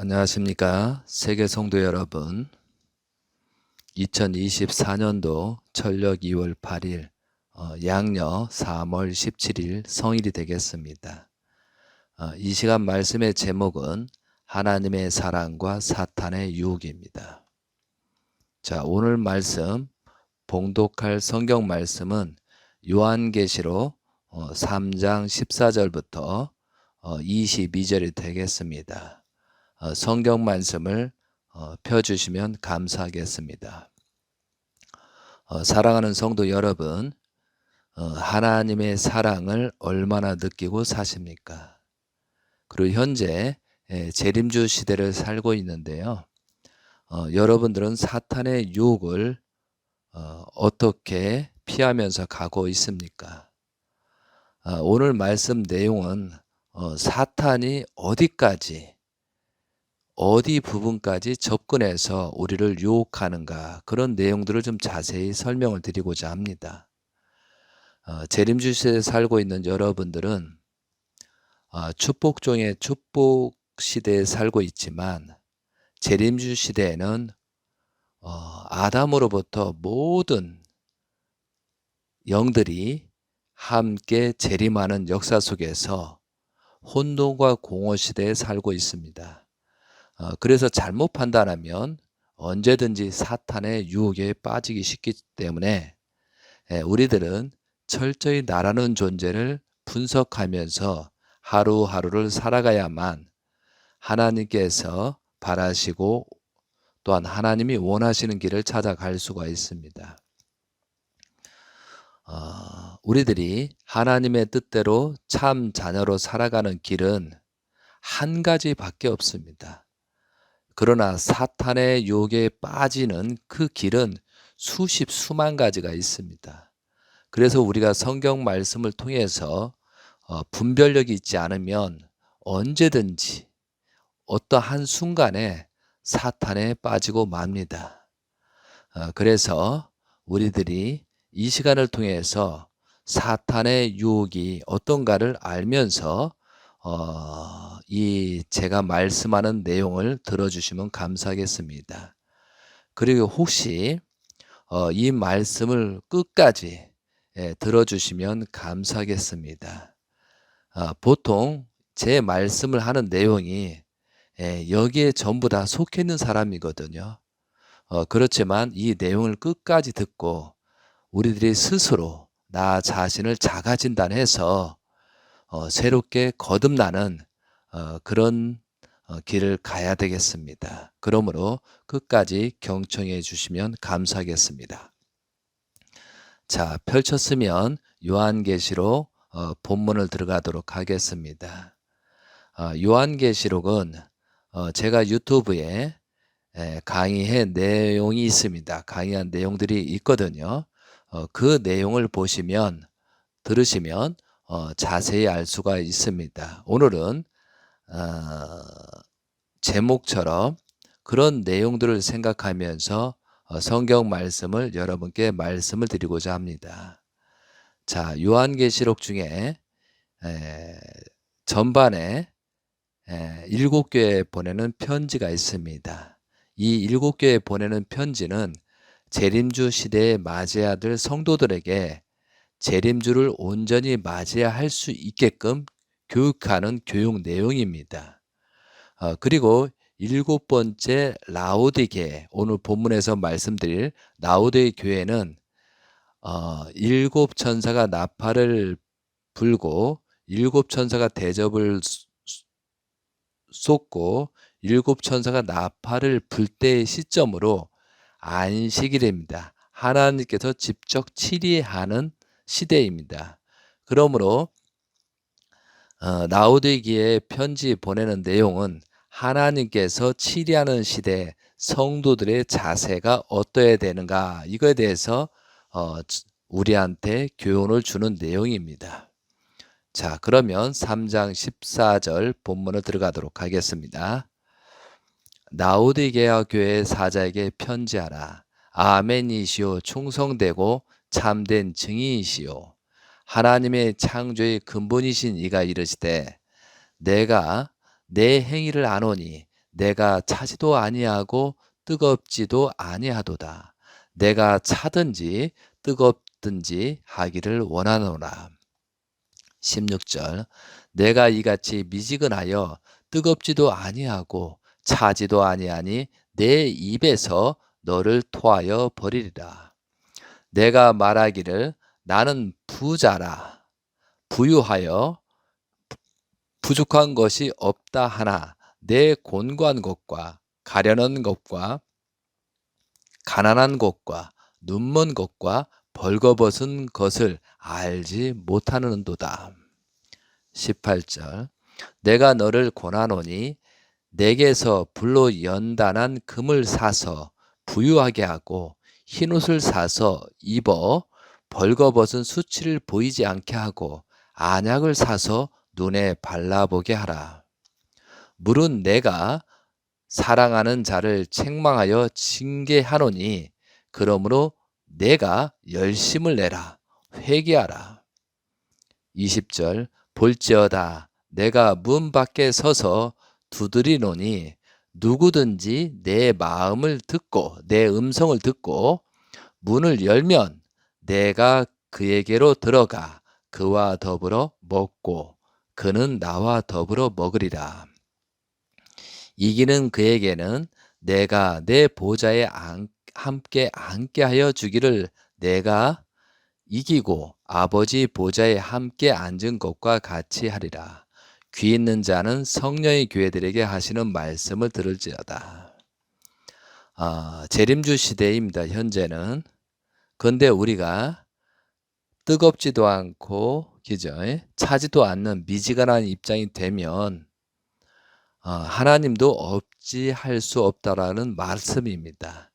안녕하십니까. 세계 성도 여러분. 2024년도 철력 2월 8일, 양력 3월 17일 성일이 되겠습니다. 이 시간 말씀의 제목은 하나님의 사랑과 사탄의 유혹입니다. 자, 오늘 말씀 봉독할 성경 말씀은 요한계시록 3장 14절부터 22절이 되겠습니다. 성경 말씀을 펴주시면 감사하겠습니다. 사랑하는 성도 여러분, 하나님의 사랑을 얼마나 느끼고 사십니까? 그리고 현재 재림주 시대를 살고 있는데요. 여러분들은 사탄의 유혹을 어떻게 피하면서 가고 있습니까? 오늘 말씀 내용은 사탄이 어디 부분까지 접근해서 우리를 유혹하는가, 그런 내용들을 좀 자세히 설명을 드리고자 합니다. 재림주 시대에 살고 있는 여러분들은 축복 중에 축복 시대에 살고 있지만 재림주 시대에는 아담으로부터 모든 영들이 함께 재림하는 역사 속에서 혼돈과 공허 시대에 살고 있습니다. 그래서 잘못 판단하면 언제든지 사탄의 유혹에 빠지기 쉽기 때문에 우리들은 철저히 나라는 존재를 분석하면서 하루하루를 살아가야만 하나님께서 바라시고 또한 하나님이 원하시는 길을 찾아갈 수가 있습니다. 우리들이 하나님의 뜻대로 참 자녀로 살아가는 길은 한 가지밖에 없습니다. 그러나 사탄의 유혹에 빠지는 그 길은 수만 가지가 있습니다. 그래서 우리가 성경 말씀을 통해서 분별력이 있지 않으면 언제든지 어떠한 순간에 사탄에 빠지고 맙니다. 그래서 우리들이 이 시간을 통해서 사탄의 유혹이 어떤가를 알면서 제가 말씀하는 내용을 들어주시면 감사하겠습니다. 그리고 혹시 이 말씀을 끝까지 들어주시면 감사하겠습니다. 보통 제 말씀을 하는 내용이 여기에 전부 다 속해 있는 사람이거든요. 그렇지만 이 내용을 끝까지 듣고 우리들이 스스로 나 자신을 자가 진단해서 새롭게 거듭나는 그런 길을 가야 되겠습니다. 그러므로 끝까지 경청해 주시면 감사하겠습니다. 자, 펼쳤으면 요한계시록 본문을 들어가도록 하겠습니다. 요한계시록은 제가 유튜브에 강의한 내용이 있습니다. 강의한 내용들이 있거든요. 그 내용을 들으시면 자세히 알 수가 있습니다. 오늘은 제목처럼 그런 내용들을 생각하면서 성경 말씀을 여러분께 말씀을 드리고자 합니다. 자, 요한계시록 중에 전반에 7교회에 보내는 편지가 있습니다. 이 7교회에 보내는 편지는 재림주 시대에 맞이해야 될 성도들에게 재림주를 온전히 맞이해야 할 수 있게끔 교육하는 교육 내용입니다. 그리고 7번째 라오디게, 오늘 본문에서 말씀드릴 라오디게 교회는 7천사가 나팔을 불고 7천사가 대접을 쏟고 7천사가 나팔을 불 때의 시점으로 안식일입니다. 하나님께서 직접 치리하는 시대입니다. 그러므로 라오디게에 편지 보내는 내용은 하나님께서 치리하는 시대 성도들의 자세가 어떠해야 되는가, 이거에 대해서 우리한테 교훈을 주는 내용입니다. 자, 그러면 3장 14절 본문을 들어가도록 하겠습니다. 라오디게아 교회 사자에게 편지하라. 아멘이시오, 충성되고 참된 증인이시오. 하나님의 창조의 근본이신 이가 이르시되 내가 내 행위를 아노니 내가 차지도 아니하고 뜨겁지도 아니하도다. 내가 차든지 뜨겁든지 하기를 원하노라. 16절 내가 이같이 미지근하여 뜨겁지도 아니하고 차지도 아니하니 내 입에서 너를 토하여 버리리라. 내가 말하기를 나는 부자라 부유하여 부족한 것이 없다 하나 내 곤고한 것과 가련한 것과 가난한 것과 눈먼 것과 벌거벗은 것을 알지 못하는도다. 18절 내가 너를 권하노니 내게서 불로 연단한 금을 사서 부유하게 하고 흰옷을 사서 입어 벌거벗은 수치를 보이지 않게 하고 안약을 사서 눈에 발라보게 하라. 물은 내가 사랑하는 자를 책망하여 징계하노니 그러므로 내가 열심을 내라 회개하라. 20절 볼지어다 내가 문 밖에 서서 두드리노니 누구든지 내 마음을 듣고 내 음성을 듣고 문을 열면 내가 그에게로 들어가 그와 더불어 먹고 그는 나와 더불어 먹으리라. 이기는 그에게는 내가 내 보좌에 함께 앉게 하여 주기를 내가 이기고 아버지 보좌에 함께 앉은 것과 같이 하리라. 귀 있는 자는 성령의 교회들에게 하시는 말씀을 들을지어다. 재림주 시대입니다. 현재는. 그런데 우리가 뜨겁지도 않고 그죠? 차지도 않는 미지근한 입장이 되면 하나님도 없지할 수 없다라는 말씀입니다.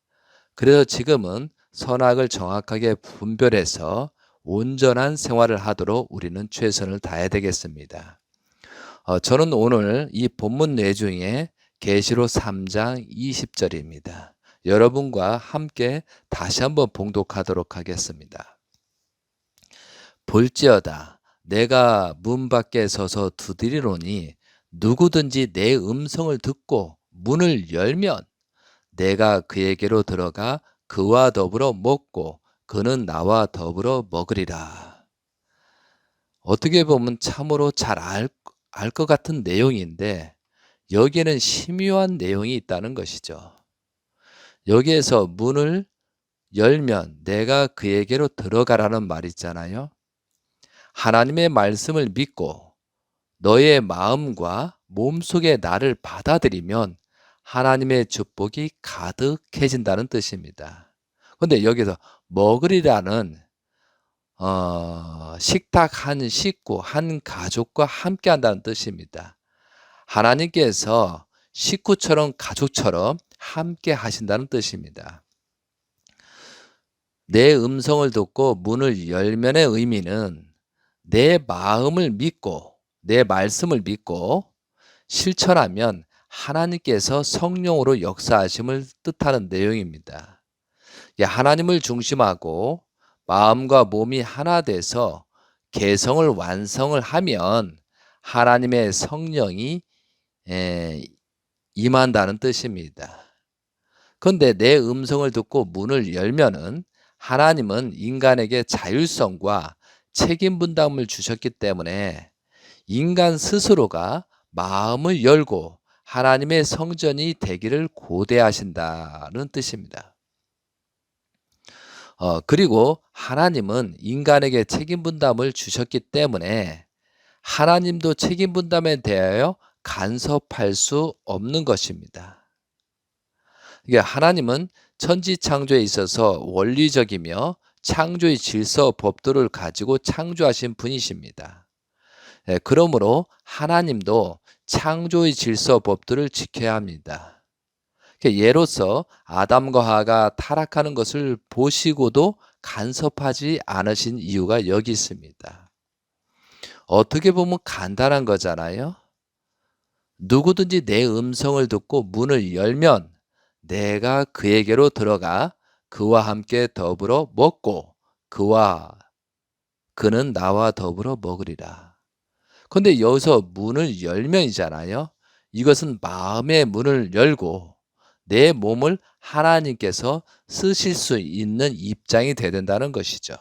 그래서 지금은 선악을 정확하게 분별해서 온전한 생활을 하도록 우리는 최선을 다해야 되겠습니다. 저는 오늘 이 본문 내중에 계시록 3장 20절입니다. 여러분과 함께 다시 한번 봉독하도록 하겠습니다. 볼지어다 내가 문 밖에 서서 두드리노니 누구든지 내 음성을 듣고 문을 열면 내가 그에게로 들어가 그와 더불어 먹고 그는 나와 더불어 먹으리라. 어떻게 보면 참으로 잘 알 것 같은 내용인데 여기에는 심오한 내용이 있다는 것이죠. 여기에서 문을 열면 내가 그에게로 들어가라는 말 있잖아요. 하나님의 말씀을 믿고 너의 마음과 몸속에 나를 받아들이면 하나님의 축복이 가득해진다는 뜻입니다. 그런데 여기서 먹으리라는 식탁 한 식구, 한 가족과 함께 한다는 뜻입니다. 하나님께서 식구처럼 가족처럼 함께 하신다는 뜻입니다. 내 음성을 듣고 문을 열면의 의미는 내 마음을 믿고 내 말씀을 믿고 실천하면 하나님께서 성령으로 역사하심을 뜻하는 내용입니다. 하나님을 중심하고 마음과 몸이 하나 돼서 개성을 완성을 하면 하나님의 성령이 임한다는 뜻입니다. 그런데 내 음성을 듣고 문을 열면은 하나님은 인간에게 자율성과 책임 분담을 주셨기 때문에 인간 스스로가 마음을 열고 하나님의 성전이 되기를 고대하신다는 뜻입니다. 그리고 하나님은 인간에게 책임 분담을 주셨기 때문에 하나님도 책임 분담에 대하여 간섭할 수 없는 것입니다. 하나님은 천지 창조에 있어서 원리적이며 창조의 질서 법도를 가지고 창조하신 분이십니다. 그러므로 하나님도 창조의 질서 법도를 지켜야 합니다. 예로서 아담과 하와가 타락하는 것을 보시고도 간섭하지 않으신 이유가 여기 있습니다. 어떻게 보면 간단한 거잖아요. 누구든지 내 음성을 듣고 문을 열면 내가 그에게로 들어가 그와 함께 더불어 먹고 그는 나와 더불어 먹으리라. 그런데 여기서 문을 열면이잖아요. 이것은 마음의 문을 열고 내 몸을 하나님께서 쓰실 수 있는 입장이 되야 된다는 것이죠.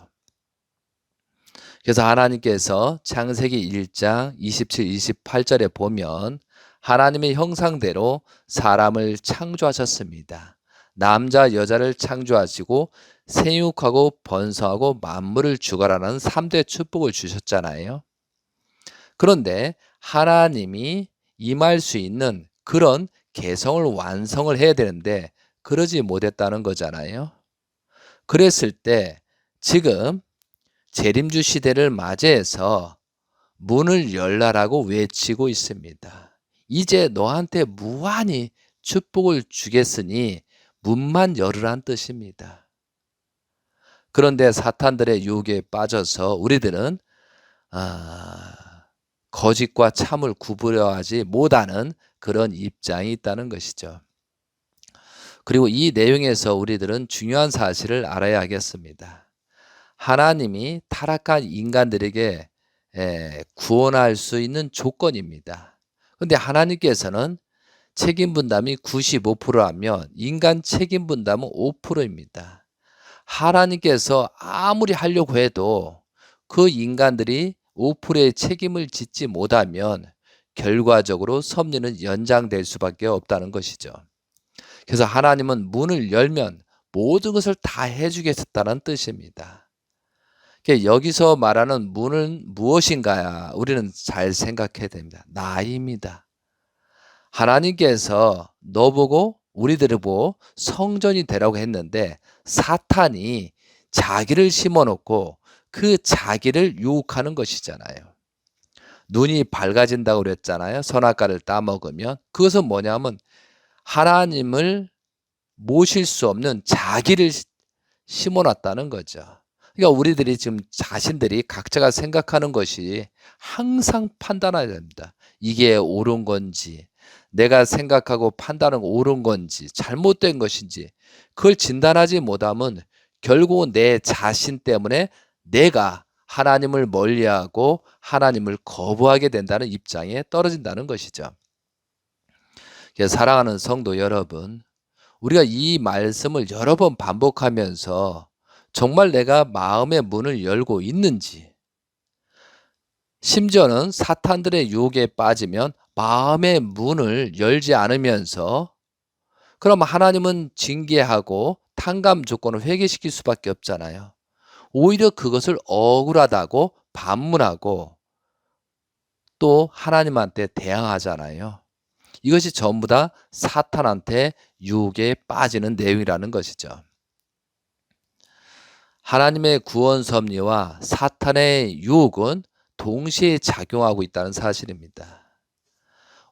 그래서 하나님께서 창세기 1장 27, 28절에 보면 하나님의 형상대로 사람을 창조하셨습니다. 남자 여자를 창조하시고 생육하고 번성하고 만물을 주거라는 3대 축복을 주셨잖아요. 그런데 하나님이 임할 수 있는 그런 개성을 완성을 해야 되는데 그러지 못했다는 거잖아요. 그랬을 때 지금 재림주 시대를 맞이해서 문을 열라라고 외치고 있습니다. 이제 너한테 무한히 축복을 주겠으니 문만 열으란 뜻입니다. 그런데 사탄들의 유혹에 빠져서 우리들은 거짓과 참을 구분하지 못하는 그런 입장이 있다는 것이죠. 그리고 이 내용에서 우리들은 중요한 사실을 알아야 하겠습니다. 하나님이 타락한 인간들에게 구원할 수 있는 조건입니다. 그런데 하나님께서는 책임 분담이 95%라면 인간 책임 분담은 5%입니다. 하나님께서 아무리 하려고 해도 그 인간들이 5%의 책임을 짓지 못하면 결과적으로 섭리는 연장될 수밖에 없다는 것이죠. 그래서 하나님은 문을 열면 모든 것을 다 해주겠다는 뜻입니다. 여기서 말하는 문은 무엇인가 우리는 잘 생각해야 됩니다. 나입니다. 하나님께서 너보고 우리들을 보고 성전이 되라고 했는데 사탄이 자기를 심어놓고 그 자기를 유혹하는 것이잖아요. 눈이 밝아진다고 그랬잖아요. 선악과를 따먹으면. 그것은 뭐냐면 하나님을 모실 수 없는 자기를 심어놨다는 거죠. 그러니까 우리들이 지금 자신들이 각자가 생각하는 것이 항상 판단해야 됩니다. 이게 옳은 건지, 내가 생각하고 판단하는 옳은 건지, 잘못된 것인지, 그걸 진단하지 못하면 결국은 내 자신 때문에 내가 하나님을 멀리하고 하나님을 거부하게 된다는 입장에 떨어진다는 것이죠. 사랑하는 성도 여러분, 우리가 이 말씀을 여러 번 반복하면서 정말 내가 마음의 문을 열고 있는지, 심지어는 사탄들의 유혹에 빠지면 마음의 문을 열지 않으면서 그럼 하나님은 징계하고 탕감 조건을 회개시킬 수밖에 없잖아요. 오히려 그것을 억울하다고 반문하고 또 하나님한테 대항하잖아요. 이것이 전부 다 사탄한테 유혹에 빠지는 내용이라는 것이죠. 하나님의 구원 섭리와 사탄의 유혹은 동시에 작용하고 있다는 사실입니다.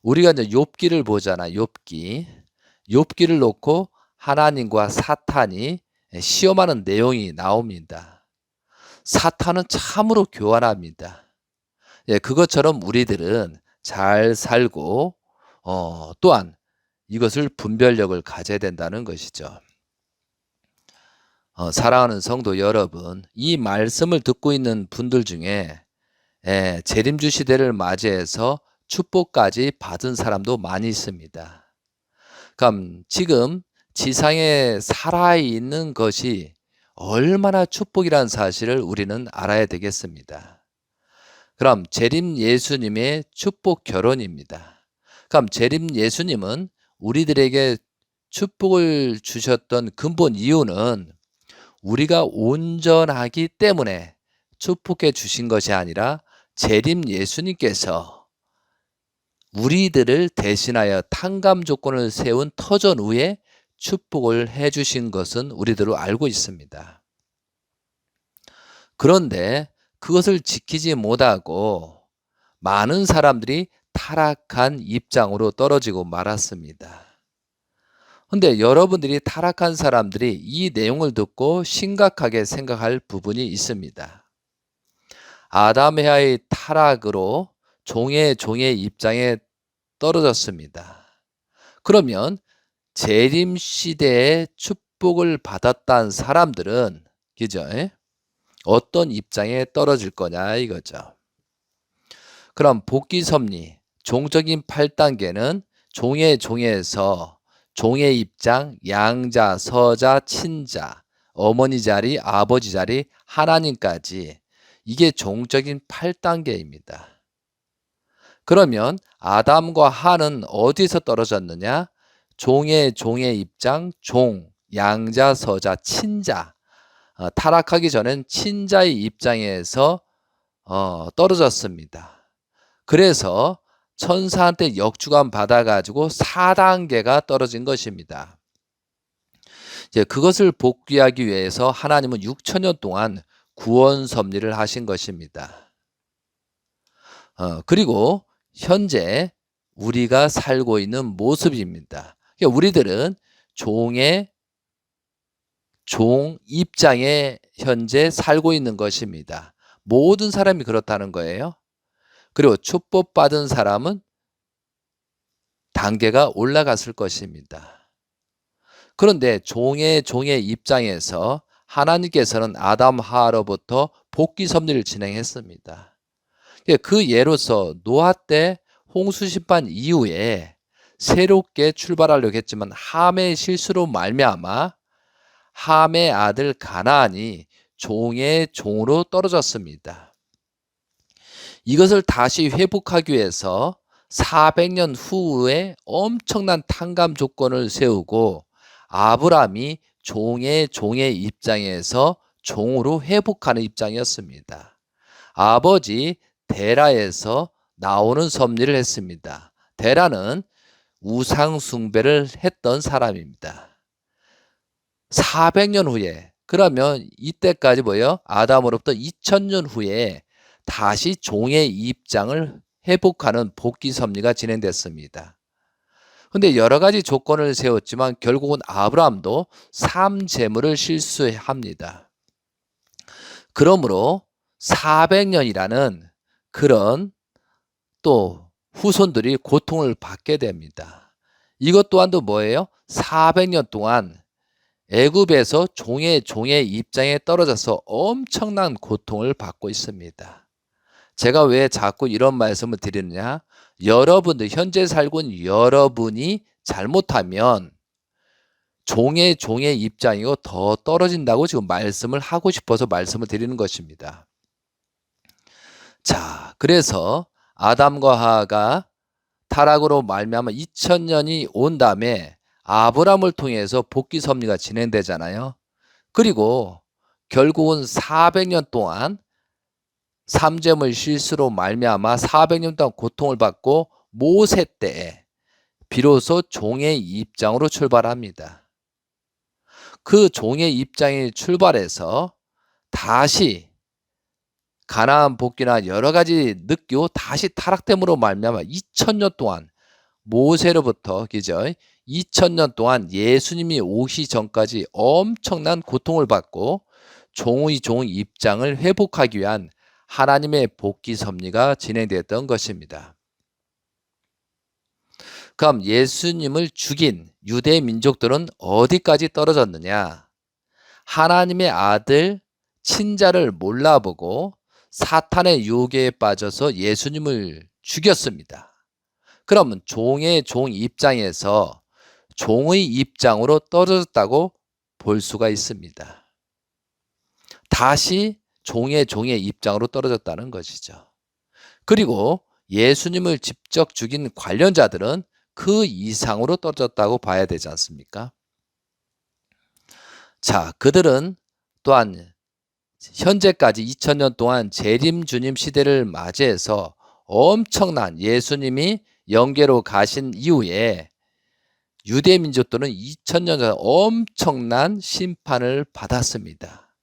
우리가 이제 욥기를 보잖아요. 욥기를 놓고 하나님과 사탄이 시험하는 내용이 나옵니다. 사탄은 참으로 교활합니다. 그것처럼 우리들은 잘 살고 또한 이것을 분별력을 가져야 된다는 것이죠. 사랑하는 성도 여러분, 이 말씀을 듣고 있는 분들 중에 재림주 시대를 맞이해서 축복까지 받은 사람도 많이 있습니다. 그럼 지금 지상에 살아있는 것이 얼마나 축복이라는 사실을 우리는 알아야 되겠습니다. 그럼 재림 예수님의 축복 결혼입니다. 그럼 재림 예수님은 우리들에게 축복을 주셨던 근본 이유는 우리가 온전하기 때문에 축복해 주신 것이 아니라 재림 예수님께서 우리들을 대신하여 탕감 조건을 세운 터전 후에 축복을 해 주신 것은 우리들로 알고 있습니다. 그런데 그것을 지키지 못하고 많은 사람들이 타락한 입장으로 떨어지고 말았습니다. 그런데 여러분들이 타락한 사람들이 이 내용을 듣고 심각하게 생각할 부분이 있습니다. 아담 헤아의 타락으로 종의 입장에 떨어졌습니다. 그러면 재림 시대에 축복을 받았다는 사람들은 그죠? 어떤 입장에 떨어질 거냐 이거죠. 그럼 복귀 섭리 종적인 8단계는 종의 종에서 종의 입장, 양자, 서자, 친자, 어머니 자리, 아버지 자리, 하나님까지 이게 종적인 8단계입니다. 그러면 아담과 하는 어디서 떨어졌느냐? 종의 입장, 종, 양자, 서자, 친자. 타락하기 전엔 친자의 입장에서 떨어졌습니다. 그래서 천사한테 역주감 받아가지고 4단계가 떨어진 것입니다. 이제 그것을 복귀하기 위해서 하나님은 6천년 동안 구원 섭리를 하신 것입니다. 그리고 현재 우리가 살고 있는 모습입니다. 그러니까 우리들은 종 입장에 현재 살고 있는 것입니다. 모든 사람이 그렇다는 거예요. 그리고 축복받은 사람은 단계가 올라갔을 것입니다. 그런데 종의 입장에서 하나님께서는 아담 하와로부터 복귀 섭리를 진행했습니다. 그 예로서 노아 때 홍수 심판 이후에 새롭게 출발하려고 했지만 함의 실수로 말미암아 함의 아들 가나안이 종의 종으로 떨어졌습니다. 이것을 다시 회복하기 위해서 400년 후에 엄청난 탕감 조건을 세우고 아브라함이 종의 입장에서 종으로 회복하는 입장이었습니다. 아버지 데라에서 나오는 섭리를 했습니다. 데라는 우상 숭배를 했던 사람입니다. 400년 후에, 그러면 이때까지 뭐예요? 아담으로부터 2000년 후에 다시 종의 입장을 회복하는 복귀 섭리가 진행됐습니다. 근데 여러 가지 조건을 세웠지만 결국은 아브라함도 삶재물을 실수합니다. 그러므로 400년이라는 그런 또 후손들이 고통을 받게 됩니다. 이것 또한도 뭐예요? 400년 동안 애굽에서 종의 입장에 떨어져서 엄청난 고통을 받고 있습니다. 제가 왜 자꾸 이런 말씀을 드리느냐? 여러분들, 현재 살고 있는 여러분이 잘못하면 종의 입장이고 더 떨어진다고 지금 말씀을 하고 싶어서 말씀을 드리는 것입니다. 자, 그래서 아담과 하와가 타락으로 말미암아 2000년이 온 다음에 아브라함을 통해서 복귀 섭리가 진행되잖아요. 그리고 결국은 400년 동안 삼재물 실수로 말미암아 400년 동안 고통을 받고 모세 때에 비로소 종의 입장으로 출발합니다. 그 종의 입장에 출발해서 다시 가나안 복귀나 여러 가지 느끼고 다시 타락됨으로 말미암아 2000년 동안 모세로부터 그죠? 2000년 동안 예수님이 오시 전까지 엄청난 고통을 받고 종의 입장을 회복하기 위한 하나님의 복귀 섭리가 진행됐던 것입니다. 그럼 예수님을 죽인 유대 민족들은 어디까지 떨어졌느냐? 하나님의 아들 친자를 몰라보고 사탄의 유혹에 빠져서 예수님을 죽였습니다. 그러면 종의 입장에서 종의 입장으로 떨어졌다고 볼 수가 있습니다. 다시 종의 입장으로 떨어졌다는 것이죠. 그리고 예수님을 직접 죽인 관련자들은 그 이상으로 떨어졌다고 봐야 되지 않습니까? 자, 그들은 또한 현재까지 2000년 동안 재림 주님 시대를 맞이해서 엄청난 예수님이 영계로 가신 이후에 유대 민족들은 2000년 전 엄청난 심판을 받았습니다.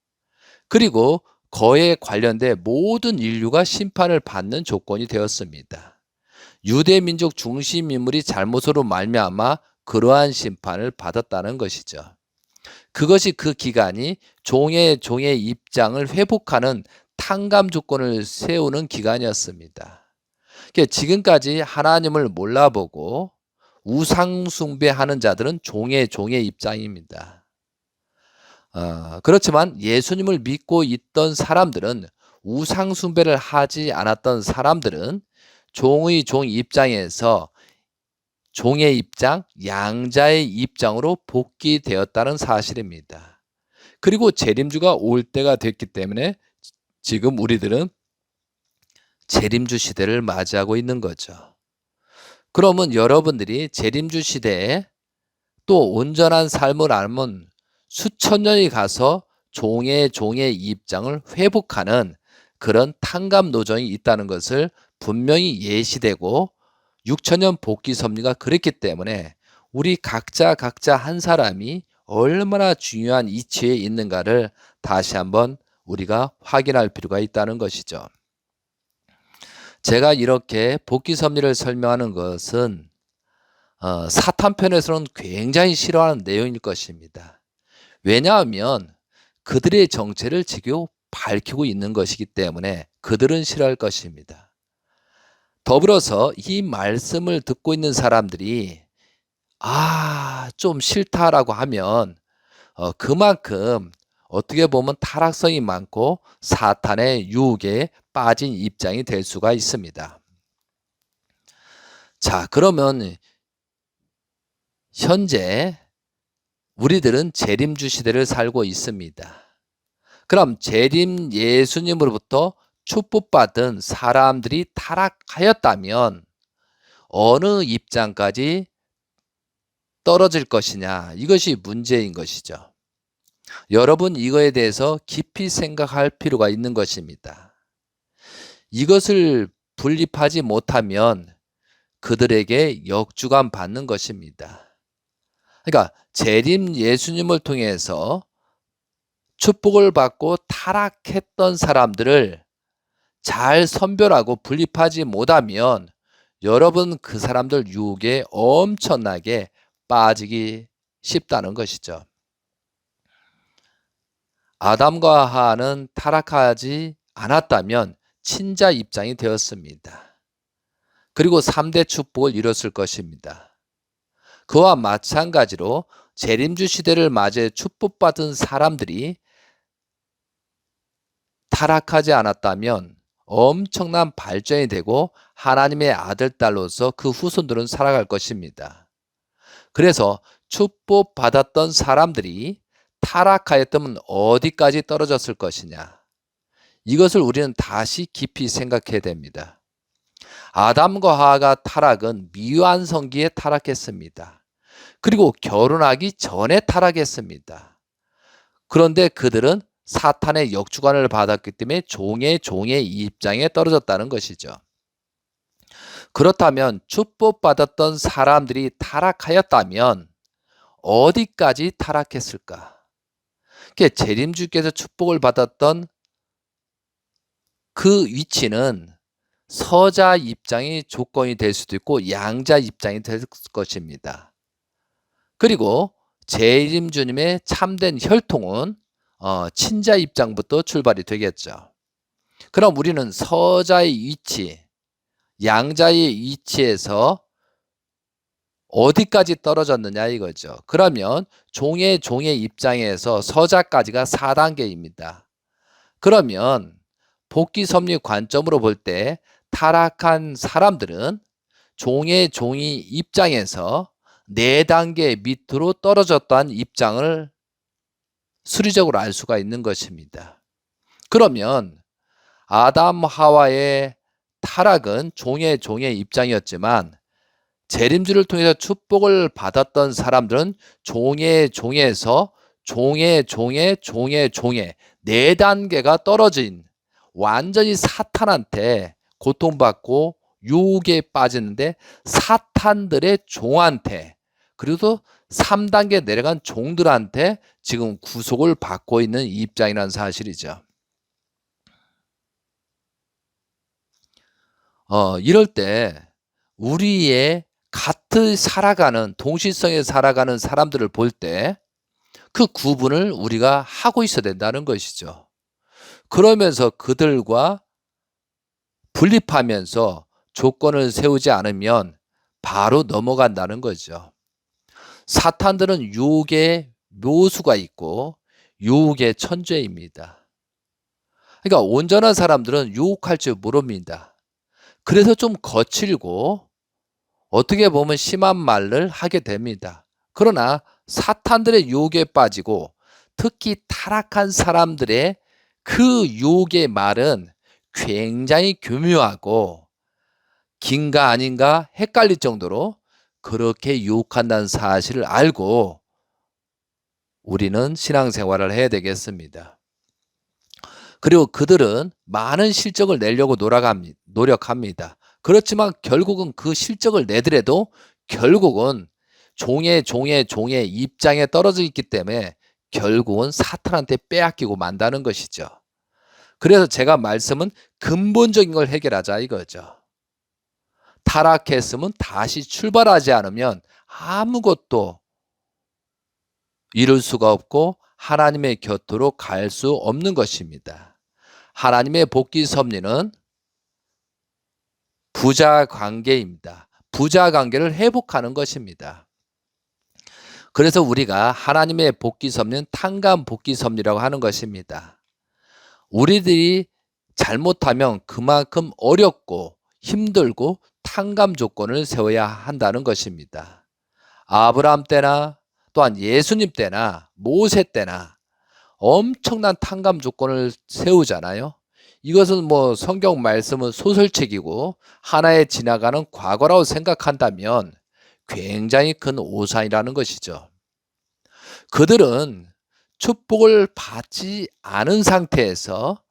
그리고 거에 관련된 모든 인류가 심판을 받는 조건이 되었습니다. 유대 민족 중심 인물이 잘못으로 말미암아 그러한 심판을 받았다는 것이죠. 그것이 그 기간이 종의 입장을 회복하는 탕감 조건을 세우는 기간이었습니다. 지금까지 하나님을 몰라보고 우상 숭배하는 자들은 종의 입장입니다. 그렇지만 예수님을 믿고 있던 사람들은 우상 숭배를 하지 않았던 사람들은 종의 입장에서 종의 입장, 양자의 입장으로 복귀되었다는 사실입니다. 그리고 재림주가 올 때가 됐기 때문에 지금 우리들은 재림주 시대를 맞이하고 있는 거죠. 그러면 여러분들이 재림주 시대에 또 온전한 삶을 알면 수천 년이 가서 종의 입장을 회복하는 그런 탕감 노정이 있다는 것을 분명히 예시되고 6천년 복귀 섭리가 그랬기 때문에 우리 각자 한 사람이 얼마나 중요한 이치에 있는가를 다시 한번 우리가 확인할 필요가 있다는 것이죠. 제가 이렇게 복귀 섭리를 설명하는 것은 사탄편에서는 굉장히 싫어하는 내용일 것입니다. 왜냐하면 그들의 정체를 지금 밝히고 있는 것이기 때문에 그들은 싫어할 것입니다. 더불어서 이 말씀을 듣고 있는 사람들이 좀 싫다라고 하면 그만큼 어떻게 보면 타락성이 많고 사탄의 유혹에 빠진 입장이 될 수가 있습니다. 자, 그러면 현재 우리들은 재림주 시대를 살고 있습니다. 그럼 재림 예수님으로부터 축복받은 사람들이 타락하였다면 어느 입장까지 떨어질 것이냐, 이것이 문제인 것이죠. 여러분, 이거에 대해서 깊이 생각할 필요가 있는 것입니다. 이것을 분립하지 못하면 그들에게 역주감 받는 것입니다. 그러니까 재림 예수님을 통해서 축복을 받고 타락했던 사람들을 잘 선별하고 분립하지 못하면 여러분 그 사람들 유혹에 엄청나게 빠지기 쉽다는 것이죠. 아담과 하와는 타락하지 않았다면 친자 입장이 되었습니다. 그리고 3대 축복을 이뤘을 것입니다. 그와 마찬가지로 재림주 시대를 맞이해 축복받은 사람들이 타락하지 않았다면 엄청난 발전이 되고 하나님의 아들, 딸로서 그 후손들은 살아갈 것입니다. 그래서 축복받았던 사람들이 타락하였다면 어디까지 떨어졌을 것이냐, 이것을 우리는 다시 깊이 생각해야 됩니다. 아담과 하와가 타락은 미완성기에 타락했습니다. 그리고 결혼하기 전에 타락했습니다. 그런데 그들은 사탄의 역주관을 받았기 때문에 종의 입장에 떨어졌다는 것이죠. 그렇다면 축복받았던 사람들이 타락하였다면 어디까지 타락했을까? 재림주께서 축복을 받았던 그 위치는 서자 입장이 조건이 될 수도 있고 양자 입장이 될 것입니다. 그리고 재림주님의 참된 혈통은 친자 입장부터 출발이 되겠죠. 그럼 우리는 서자의 위치, 양자의 위치에서 어디까지 떨어졌느냐 이거죠. 그러면 종의 입장에서 서자까지가 4단계입니다. 그러면 복귀 섭리 관점으로 볼 때 타락한 사람들은 종의 입장에서 4단계 밑으로 떨어졌다는 입장을 수리적으로 알 수가 있는 것입니다. 그러면 아담 하와의 타락은 종의 입장이었지만 재림주를 통해서 축복을 받았던 사람들은 종에서 종의 4단계가 떨어진 완전히 사탄한테 고통받고 유혹에 빠지는데 사탄들의 종한테, 그리고 3단계 내려간 종들한테 지금 구속을 받고 있는 입장이라는 사실이죠. 이럴 때 우리의 같이 살아가는, 동시성에 살아가는 사람들을 볼 때 그 구분을 우리가 하고 있어야 된다는 것이죠. 그러면서 그들과 분립하면서 조건을 세우지 않으면 바로 넘어간다는 거죠. 사탄들은 유혹의 묘수가 있고 유혹의 천재입니다. 그러니까 온전한 사람들은 유혹할 줄 모릅니다. 그래서 좀 거칠고 어떻게 보면 심한 말을 하게 됩니다. 그러나 사탄들의 유혹에 빠지고 특히 타락한 사람들의 그 유혹의 말은 굉장히 교묘하고 긴가 아닌가 헷갈릴 정도로 그렇게 유혹한다는 사실을 알고 우리는 신앙생활을 해야 되겠습니다. 그리고 그들은 많은 실적을 내려고 노력합니다. 그렇지만 결국은 그 실적을 내더라도 결국은 종의 입장에 떨어져 있기 때문에 결국은 사탄한테 빼앗기고 만다는 것이죠. 그래서 제가 말씀은 근본적인 걸 해결하자 이거죠. 타락했으면 다시 출발하지 않으면 아무것도 이룰 수가 없고 하나님의 곁으로 갈 수 없는 것입니다. 하나님의 복귀 섭리는 부자 관계입니다. 부자 관계를 회복하는 것입니다. 그래서 우리가 하나님의 복귀 섭리는 탕감 복귀 섭리라고 하는 것입니다. 우리들이 잘못하면 그만큼 어렵고 힘들고 탕감 조건을 세워야 한다는 것입니다. 아브라함 때나 또한 예수님 때나 모세 때나 엄청난 탕감 조건을 세우잖아요. 이것은 뭐 성경 말씀은 소설책이고 하나의 지나가는 과거라고 생각한다면 굉장히 큰 오산이라는 것이죠. 그들은 축복을 받지 않은 상태에서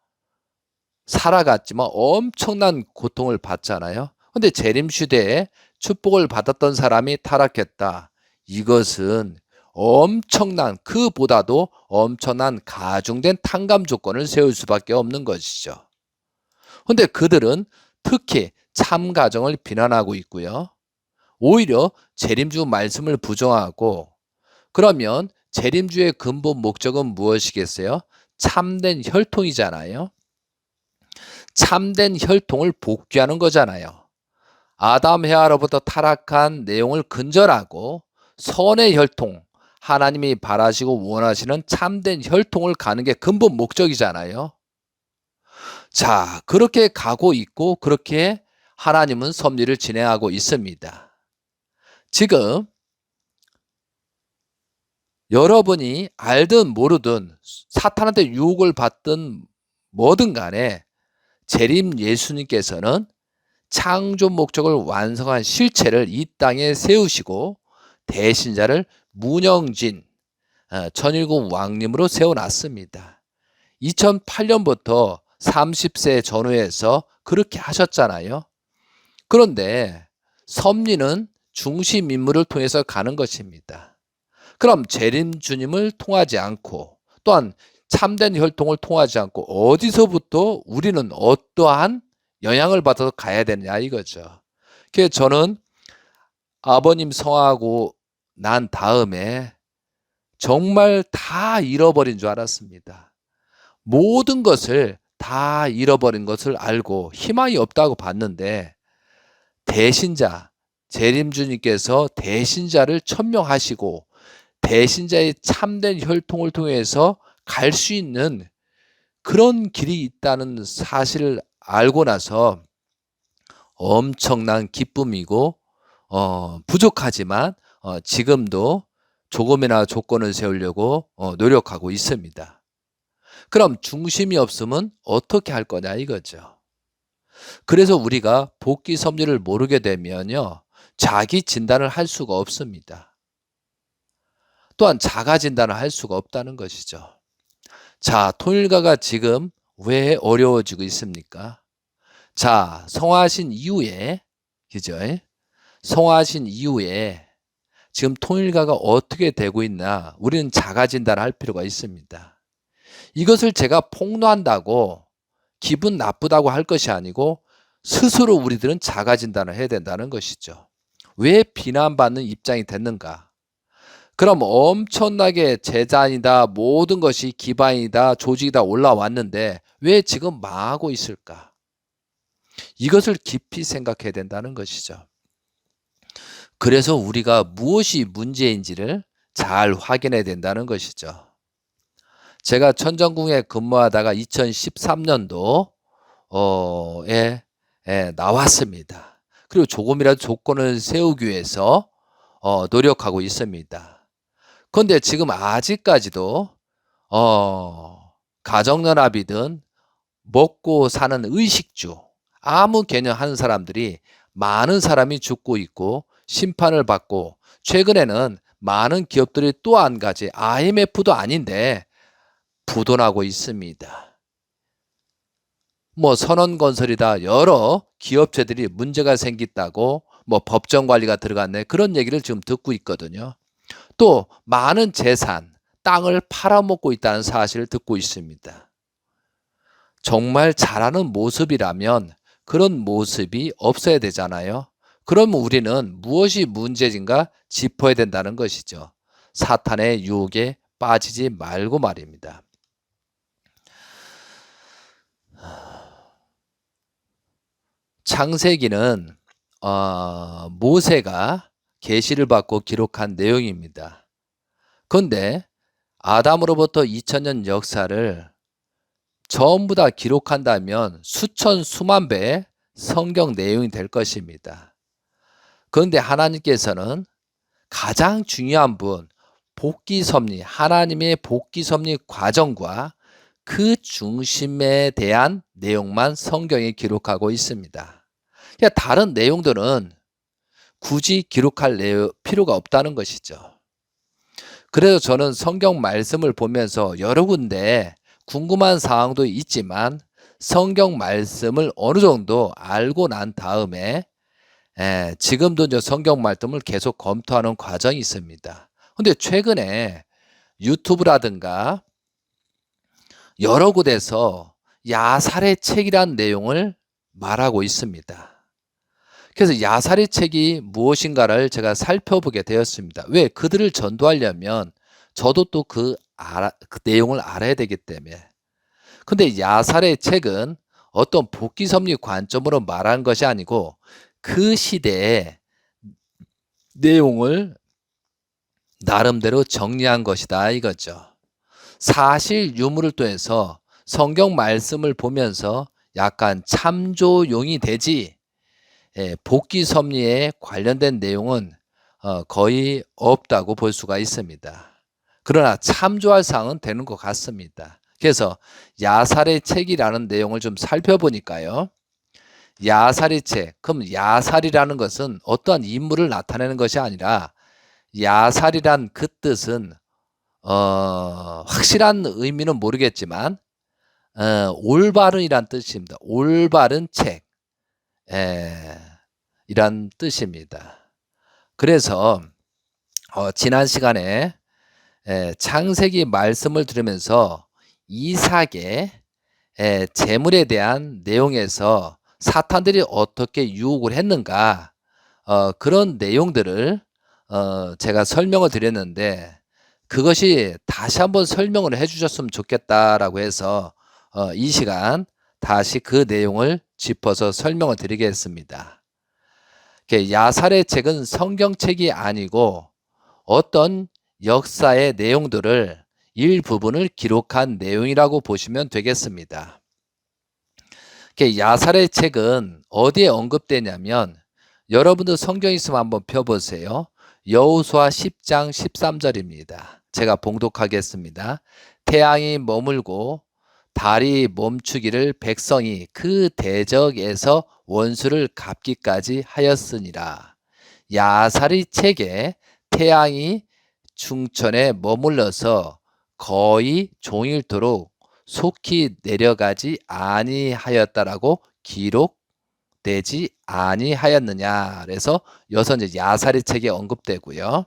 살아갔지만 엄청난 고통을 받잖아요. 근데 재림 시대에 축복을 받았던 사람이 타락했다. 이것은 엄청난 그보다도 엄청난 가중된 탕감 조건을 세울 수밖에 없는 것이죠. 근데 그들은 특히 참 가정을 비난하고 있고요. 오히려 재림주 말씀을 부정하고 그러면 재림주의 근본 목적은 무엇이겠어요? 참된 혈통이잖아요. 참된 혈통을 복귀하는 거잖아요. 아담 해아로부터 타락한 내용을 근절하고 선의 혈통, 하나님이 바라시고 원하시는 참된 혈통을 가는 게 근본 목적이잖아요. 자, 그렇게 가고 있고 그렇게 하나님은 섭리를 진행하고 있습니다. 지금 여러분이 알든 모르든 사탄한테 유혹을 받든 뭐든 간에 재림 예수님께서는 창조 목적을 완성한 실체를 이 땅에 세우시고 대신자를 문영진 천일국 왕님으로 세워놨습니다. 2008년부터 30세 전후에서 그렇게 하셨잖아요. 그런데 섭리는 중심 인물을 통해서 가는 것입니다. 그럼 재림 주님을 통하지 않고 또한 참된 혈통을 통하지 않고 어디서부터 우리는 어떠한 영향을 받아서 가야 되느냐 이거죠. 그래서 저는 아버님 성하고 난 다음에 정말 다 잃어버린 줄 알았습니다. 모든 것을 다 잃어버린 것을 알고 희망이 없다고 봤는데 대신자, 재림주님께서 대신자를 천명하시고 대신자의 참된 혈통을 통해서 갈 수 있는 그런 길이 있다는 사실을 알고 나서 엄청난 기쁨이고 부족하지만 지금도 조금이나 조건을 세우려고 노력하고 있습니다. 그럼 중심이 없으면 어떻게 할 거냐 이거죠. 그래서 우리가 복귀 섭리를 모르게 되면요 자기 진단을 할 수가 없습니다. 또한 자가 진단을 할 수가 없다는 것이죠. 자, 통일가가 지금 왜 어려워지고 있습니까? 자, 성화하신 이후에 그죠? 성화하신 이후에 지금 통일가가 어떻게 되고 있나 우리는 자가 진단을 할 필요가 있습니다. 이것을 제가 폭로한다고 기분 나쁘다고 할 것이 아니고 스스로 우리들은 자가 진단을 해야 된다는 것이죠. 왜 비난받는 입장이 됐는가? 그럼 엄청나게 재산이다 모든 것이 기반이다 조직이다 올라왔는데 왜 지금 망하고 있을까? 이것을 깊이 생각해야 된다는 것이죠. 그래서 우리가 무엇이 문제인지를 잘 확인해야 된다는 것이죠. 제가 천정궁에 근무하다가 2013년도에 나왔습니다. 그리고 조금이라도 조건을 세우기 위해서 노력하고 있습니다. 그런데 지금 아직까지도 가정연합이든 먹고 사는 의식주 아무 개념 하는 사람들이 많은 사람이 죽고 있고 심판을 받고, 최근에는 많은 기업들이 또 한 가지 IMF도 아닌데 부도나고 있습니다. 뭐 선원건설이다 여러 기업체들이 문제가 생겼다고 뭐 법정 관리가 들어갔네, 그런 얘기를 지금 듣고 있거든요. 또 많은 재산, 땅을 팔아먹고 있다는 사실을 듣고 있습니다. 정말 잘하는 모습이라면 그런 모습이 없어야 되잖아요. 그럼 우리는 무엇이 문제인가 짚어야 된다는 것이죠. 사탄의 유혹에 빠지지 말고 말입니다. 창세기는 모세가 계시를 받고 기록한 내용입니다. 그런데 아담으로부터 2000년 역사를 전부 다 기록한다면 수천 수만 배의 성경 내용이 될 것입니다. 그런데 하나님께서는 가장 중요한 분, 복귀섭리, 하나님의 복귀섭리 과정과 그 중심에 대한 내용만 성경에 기록하고 있습니다. 그러니까 다른 내용들은 굳이 기록할 필요가 없다는 것이죠. 그래서 저는 성경 말씀을 보면서 여러 군데 궁금한 사항도 있지만 성경 말씀을 어느 정도 알고 난 다음에 지금도 이제 성경 말씀을 계속 검토하는 과정이 있습니다. 근데 최근에 유튜브라든가 여러 곳에서 야살의 책이란 내용을 말하고 있습니다. 그래서 야살의 책이 무엇인가를 제가 살펴보게 되었습니다. 왜? 그들을 전도하려면 저도 또 그 내용을 알아야 되기 때문에. 근데 야살의 책은 어떤 복귀섭리 관점으로 말한 것이 아니고 그 시대의 내용을 나름대로 정리한 것이다 이거죠. 사실 유무를 통해서 성경 말씀을 보면서 약간 참조용이 되지 복귀섭리에 관련된 내용은 거의 없다고 볼 수가 있습니다. 그러나 참조할 사항은 되는 것 같습니다. 그래서 야살의 책이라는 내용을 좀 살펴보니까요. 야살의 책, 그럼 야살이라는 것은 어떠한 인물을 나타내는 것이 아니라 야살이란 그 뜻은 확실한 의미는 모르겠지만 올바른이란 뜻입니다. 올바른 책 이란 뜻입니다. 그래서 지난 시간에 창세기 말씀을 들으면서 이삭의 재물에 대한 내용에서 사탄들이 어떻게 유혹을 했는가 그런 내용들을 제가 설명을 드렸는데 그것이 다시 한번 설명을 해 주셨으면 좋겠다라고 해서 이 시간 다시 그 내용을 짚어서 설명을 드리겠습니다. 야살의 책은 성경책이 아니고 어떤 역사의 내용들을 일부분을 기록한 내용이라고 보시면 되겠습니다. 야살의 책은 어디에 언급되냐면 여러분들 성경 있으면 한번 펴보세요. 여호수아 10장 13절입니다. 제가 봉독하겠습니다. 태양이 머물고 달이 멈추기를 백성이 그 대적에서 원수를 갚기까지 하였으니라. 야살의 책에 태양이 중천에 머물러서 거의 종일토록 속히 내려가지 아니하였다라고 기록되지 아니하였느냐. 그래서 여기서 이제 야살의 책에 언급되고요.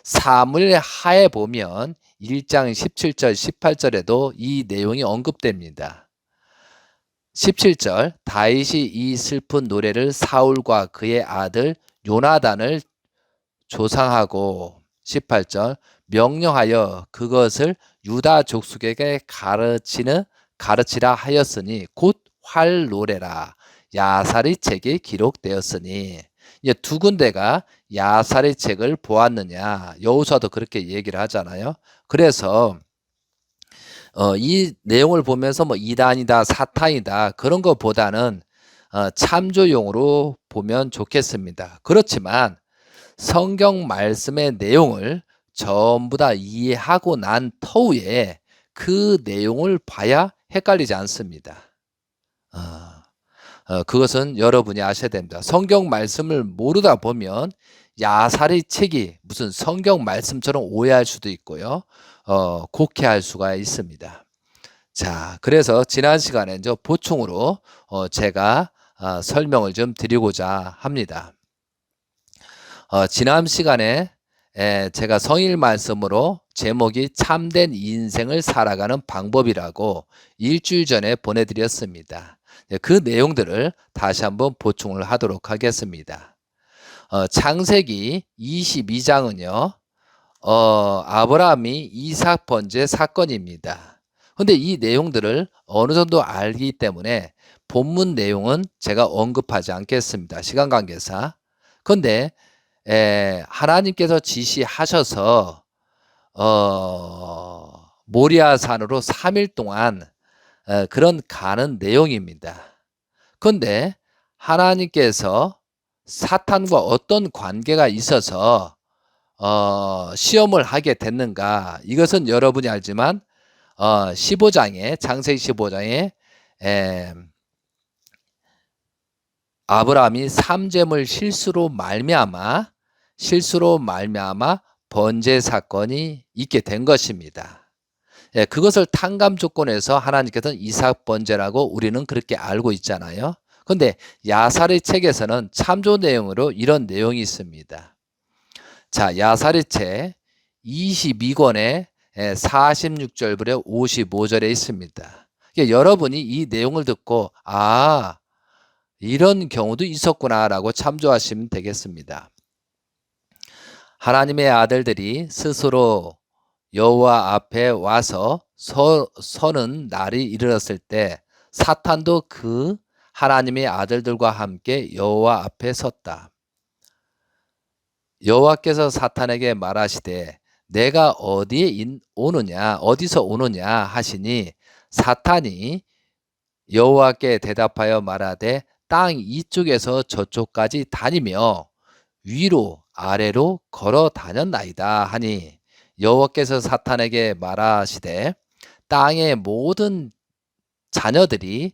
사무엘 하에 보면 1장 17절 18절에도 이 내용이 언급됩니다. 17절 다윗이 이 슬픈 노래를 사울과 그의 아들 요나단을 조상하고 18절 명령하여 그것을 유다 족속에게 가르치라 하였으니 곧 활노래라. 야살의 책에 기록되었으니 이제 두 군데가 야살의 책을 보았느냐. 여호수아도 그렇게 얘기를 하잖아요. 그래서 이 내용을 보면서 뭐 이단이다 사탄이다 그런 것보다는 참조용으로 보면 좋겠습니다. 그렇지만 성경 말씀의 내용을 전부 다 이해하고 난 터후에 그 내용을 봐야 헷갈리지 않습니다. 그것은 여러분이 아셔야 됩니다. 성경 말씀을 모르다 보면 야살의 책이 무슨 성경 말씀처럼 오해할 수도 있고요. 곡해할 수가 있습니다. 자, 그래서 지난 시간에 이제 보충으로 제가 설명을 좀 드리고자 합니다. 지난 시간에 제가 성일 말씀으로 제목이 참된 인생을 살아가는 방법이라고 일주일 전에 보내드렸습니다. 그 내용들을 다시 한번 보충을 하도록 하겠습니다. 창세기 22장은요, 아브라함이 이삭 번제 사건입니다. 근데 이 내용들을 어느 정도 알기 때문에 본문 내용은 제가 언급하지 않겠습니다. 시간 관계상. 근데 하나님께서 지시하셔서 모리아산으로 3일 동안 그런 가는 내용입니다. 그런데 하나님께서 사탄과 어떤 관계가 있어서 시험을 하게 됐는가? 이것은 여러분이 알지만 15장에 창세기 15장에 아브라함이 삼재물 실수로 말미암아 번제 사건이 있게 된 것입니다. 그것을 탕감 조건에서 하나님께서는 이삭 번제라고 우리는 그렇게 알고 있잖아요. 그런데 야살의 책에서는 참조 내용으로 이런 내용이 있습니다. 자, 야살의 책 22권에 46절부터 55절에 있습니다. 여러분이 이 내용을 듣고 이런 경우도 있었구나 라고 참조하시면 되겠습니다. 하나님의 아들들이 스스로 여호와 앞에 와서 서는 날이 이르렀을 때 사탄도 그 하나님의 아들들과 함께 여호와 앞에 섰다. 여호와께서 사탄에게 말하시되 내가 어디서 오느냐 하시니 사탄이 여호와께 대답하여 말하되 땅 이쪽에서 저쪽까지 다니며 위로 아래로 걸어 다녔나이다 하니 여호와께서 사탄에게 말하시되 땅의 모든 자녀들이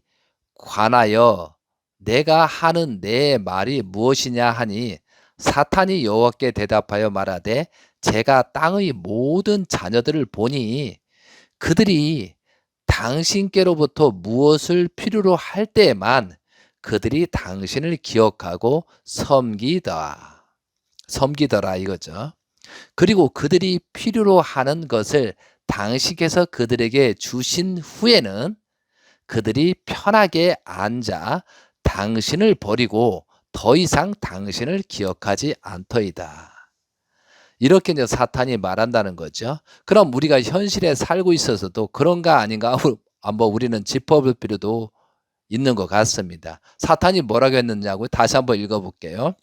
관하여 내가 하는 내 말이 무엇이냐 하니 사탄이 여호와께 대답하여 말하되 제가 땅의 모든 자녀들을 보니 그들이 당신께로부터 무엇을 필요로 할 때에만 그들이 당신을 기억하고 섬기더라 이거죠. 그리고 그들이 필요로 하는 것을 당신께서 그들에게 주신 후에는 그들이 편하게 앉아 당신을 버리고 더 이상 당신을 기억하지 않더이다. 이렇게 이제 사탄이 말한다는 거죠. 그럼 우리가 현실에 살고 있어서도 그런가 아닌가 한번 우리는 짚어볼 필요도 있는 것 같습니다. 사탄이 뭐라고 했느냐고 다시 한번 읽어볼게요.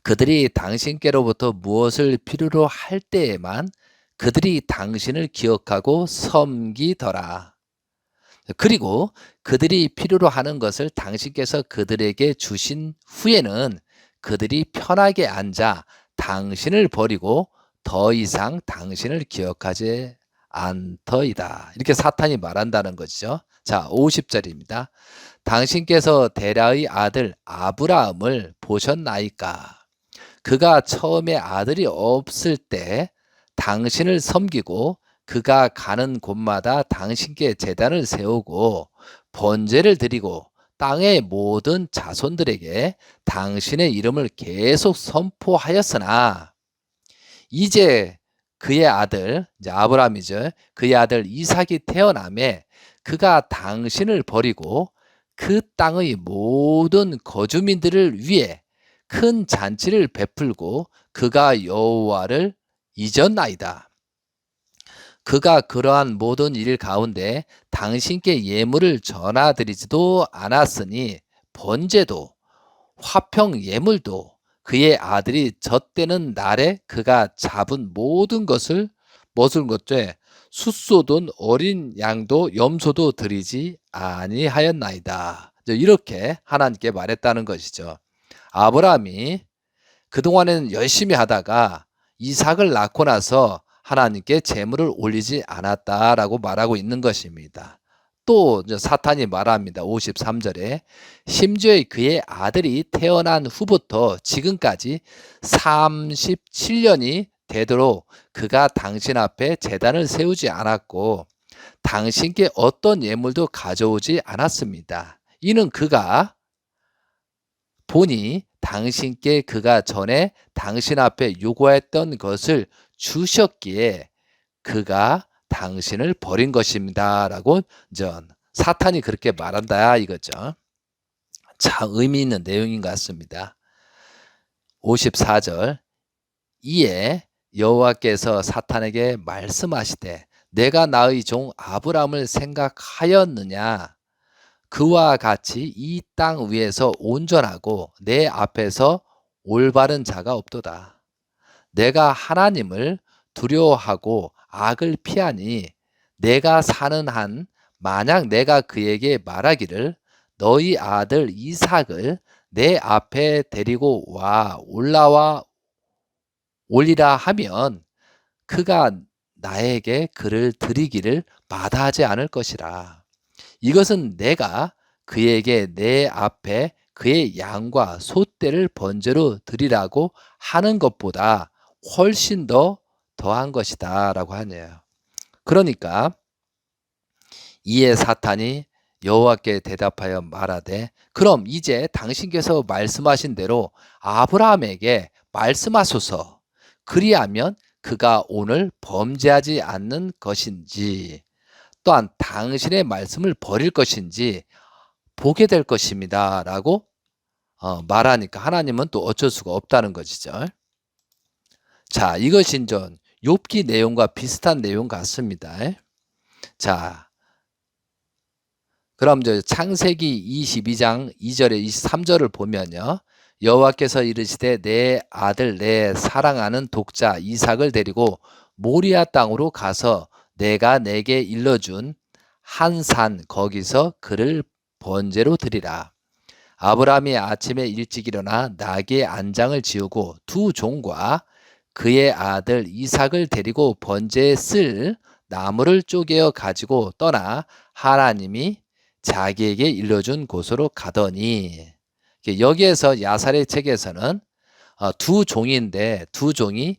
그들이 당신께로부터 무엇을 필요로 할 때에만 그들이 당신을 기억하고 섬기더라. 그리고 그들이 필요로 하는 것을 당신께서 그들에게 주신 후에는 그들이 편하게 앉아 당신을 버리고 더 이상 당신을 기억하지 않더이다. 이렇게 사탄이 말한다는 것이죠. 자, 50절입니다. 당신께서 데라의 아들 아브라함을 보셨나이까? 그가 처음에 아들이 없을 때 당신을 섬기고 그가 가는 곳마다 당신께 제단을 세우고 번제를 드리고 땅의 모든 자손들에게 당신의 이름을 계속 선포하였으나 이제 그의 아들, 이제 아브라함이죠. 그의 아들 이삭이 태어나매 그가 당신을 버리고 그 땅의 모든 거주민들을 위해 큰 잔치를 베풀고 그가 여호와를 잊었나이다. 그가 그러한 모든 일 가운데 당신께 예물을 전하드리지도 않았으니 번제도 화평 예물도 그의 아들이 젖되는 날에 그가 잡은 모든 것을 숫소든 어린 양도 염소도 드리지 아니하였나이다. 이렇게 하나님께 말했다는 것이죠. 아브라함이 그동안에는 열심히 하다가 이삭을 낳고 나서 하나님께 제물을 올리지 않았다라고 말하고 있는 것입니다. 또 사탄이 말합니다. 53절에 심지어 그의 아들이 태어난 후부터 지금까지 37년이 되도록 그가 당신 앞에 제단을 세우지 않았고 당신께 어떤 예물도 가져오지 않았습니다. 이는 그가 보니 당신께 그가 전에 당신 앞에 요구했던 것을 주셨기에 그가 당신을 버린 것입니다. 라고 사탄이 그렇게 말한다 이거죠. 참 의미 있는 내용인 것 같습니다. 54절 이에 여호와께서 사탄에게 말씀하시되 내가 나의 종 아브라함을 생각하였느냐 그와 같이 이 땅 위에서 온전하고 내 앞에서 올바른 자가 없도다. 내가 하나님을 두려워하고 악을 피하니 내가 사는 한 만약 내가 그에게 말하기를 너희 아들 이삭을 내 앞에 데리고 올라와 올리라 하면 그가 나에게 그를 드리기를 마다하지 않을 것이라. 이것은 내가 그에게 내 앞에 그의 양과 소떼를 번제로 드리라고 하는 것보다 훨씬 더한 것이다 라고 하네요. 그러니까 이에 사탄이 여호와께 대답하여 말하되 그럼 이제 당신께서 말씀하신 대로 아브라함에게 말씀하소서. 그리하면 그가 오늘 범죄하지 않는 것인지 또한 당신의 말씀을 버릴 것인지 보게 될 것입니다 라고 말하니까 하나님은 또 어쩔 수가 없다는 것이죠. 자, 이것이 욥기 내용과 비슷한 내용 같습니다. 자, 그럼 창세기 22장 2절에 23절을 보면요. 여호와께서 이르시되 내 아들 내 사랑하는 독자 이삭을 데리고 모리아 땅으로 가서 내가 내게 일러준 한 산 거기서 그를 번제로 드리라. 아브라함이 아침에 일찍 일어나 나귀의 안장을 지우고 두 종과 그의 아들 이삭을 데리고 번제에 쓸 나무를 쪼개어 가지고 떠나 하나님이 자기에게 일러준 곳으로 가더니 여기에서 야살의 책에서는 두 종인데 두 종이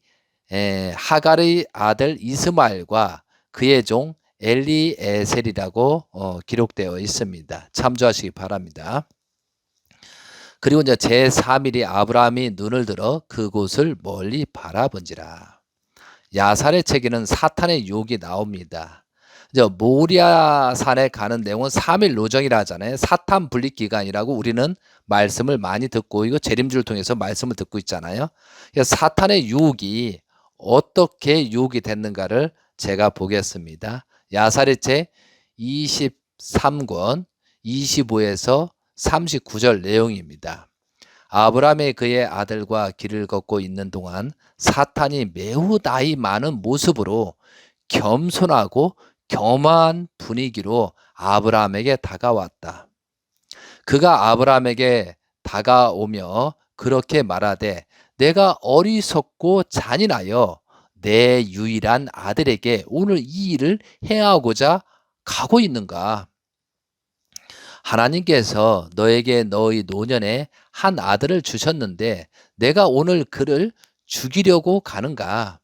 하갈의 아들 이스마엘과 그의 종 엘리에셀이라고 기록되어 있습니다. 참조하시기 바랍니다. 그리고 제3일이 아브라함이 눈을 들어 그곳을 멀리 바라본지라. 야살의 책에는 사탄의 유혹이 나옵니다. 모리아 산에 가는 내용은 3일 노정이라 하잖아요. 사탄 분립 기간이라고 우리는 말씀을 많이 듣고 이거 재림주를 통해서 말씀을 듣고 있잖아요. 사탄의 유혹이 어떻게 유혹이 됐는가를 제가 보겠습니다. 야살의 책 23권 25에서 39절 내용입니다. 아브라함이 그의 아들과 길을 걷고 있는 동안 사탄이 매우 나이 많은 모습으로 겸손하고 겸허한 분위기로 아브라함에게 다가왔다. 그가 아브라함에게 다가오며 그렇게 말하되 내가 어리석고 잔인하여 내 유일한 아들에게 오늘 이 일을 행하고자 가고 있는가? 하나님께서 너에게 너의 노년에 한 아들을 주셨는데 내가 오늘 그를 죽이려고 가는가?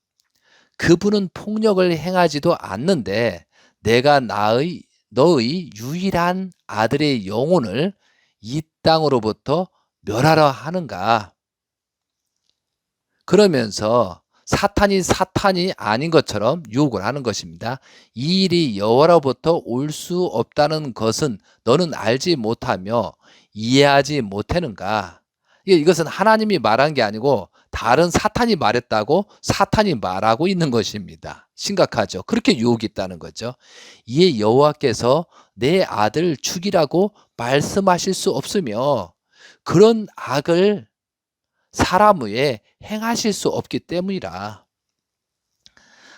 그분은 폭력을 행하지도 않는데 내가 너의 유일한 아들의 영혼을 이 땅으로부터 멸하려 하는가? 그러면서 사탄이 아닌 것처럼 유혹을 하는 것입니다. 이 일이 여호와로부터 올 수 없다는 것은 너는 알지 못하며 이해하지 못하는가? 이것은 하나님이 말한 게 아니고 다른 사탄이 말했다고 사탄이 말하고 있는 것입니다. 심각하죠. 그렇게 유혹이 있다는 거죠. 이에 여호와께서 내 아들을 죽이라고 말씀하실 수 없으며 그런 악을 사람 위에 행하실 수 없기 때문이라.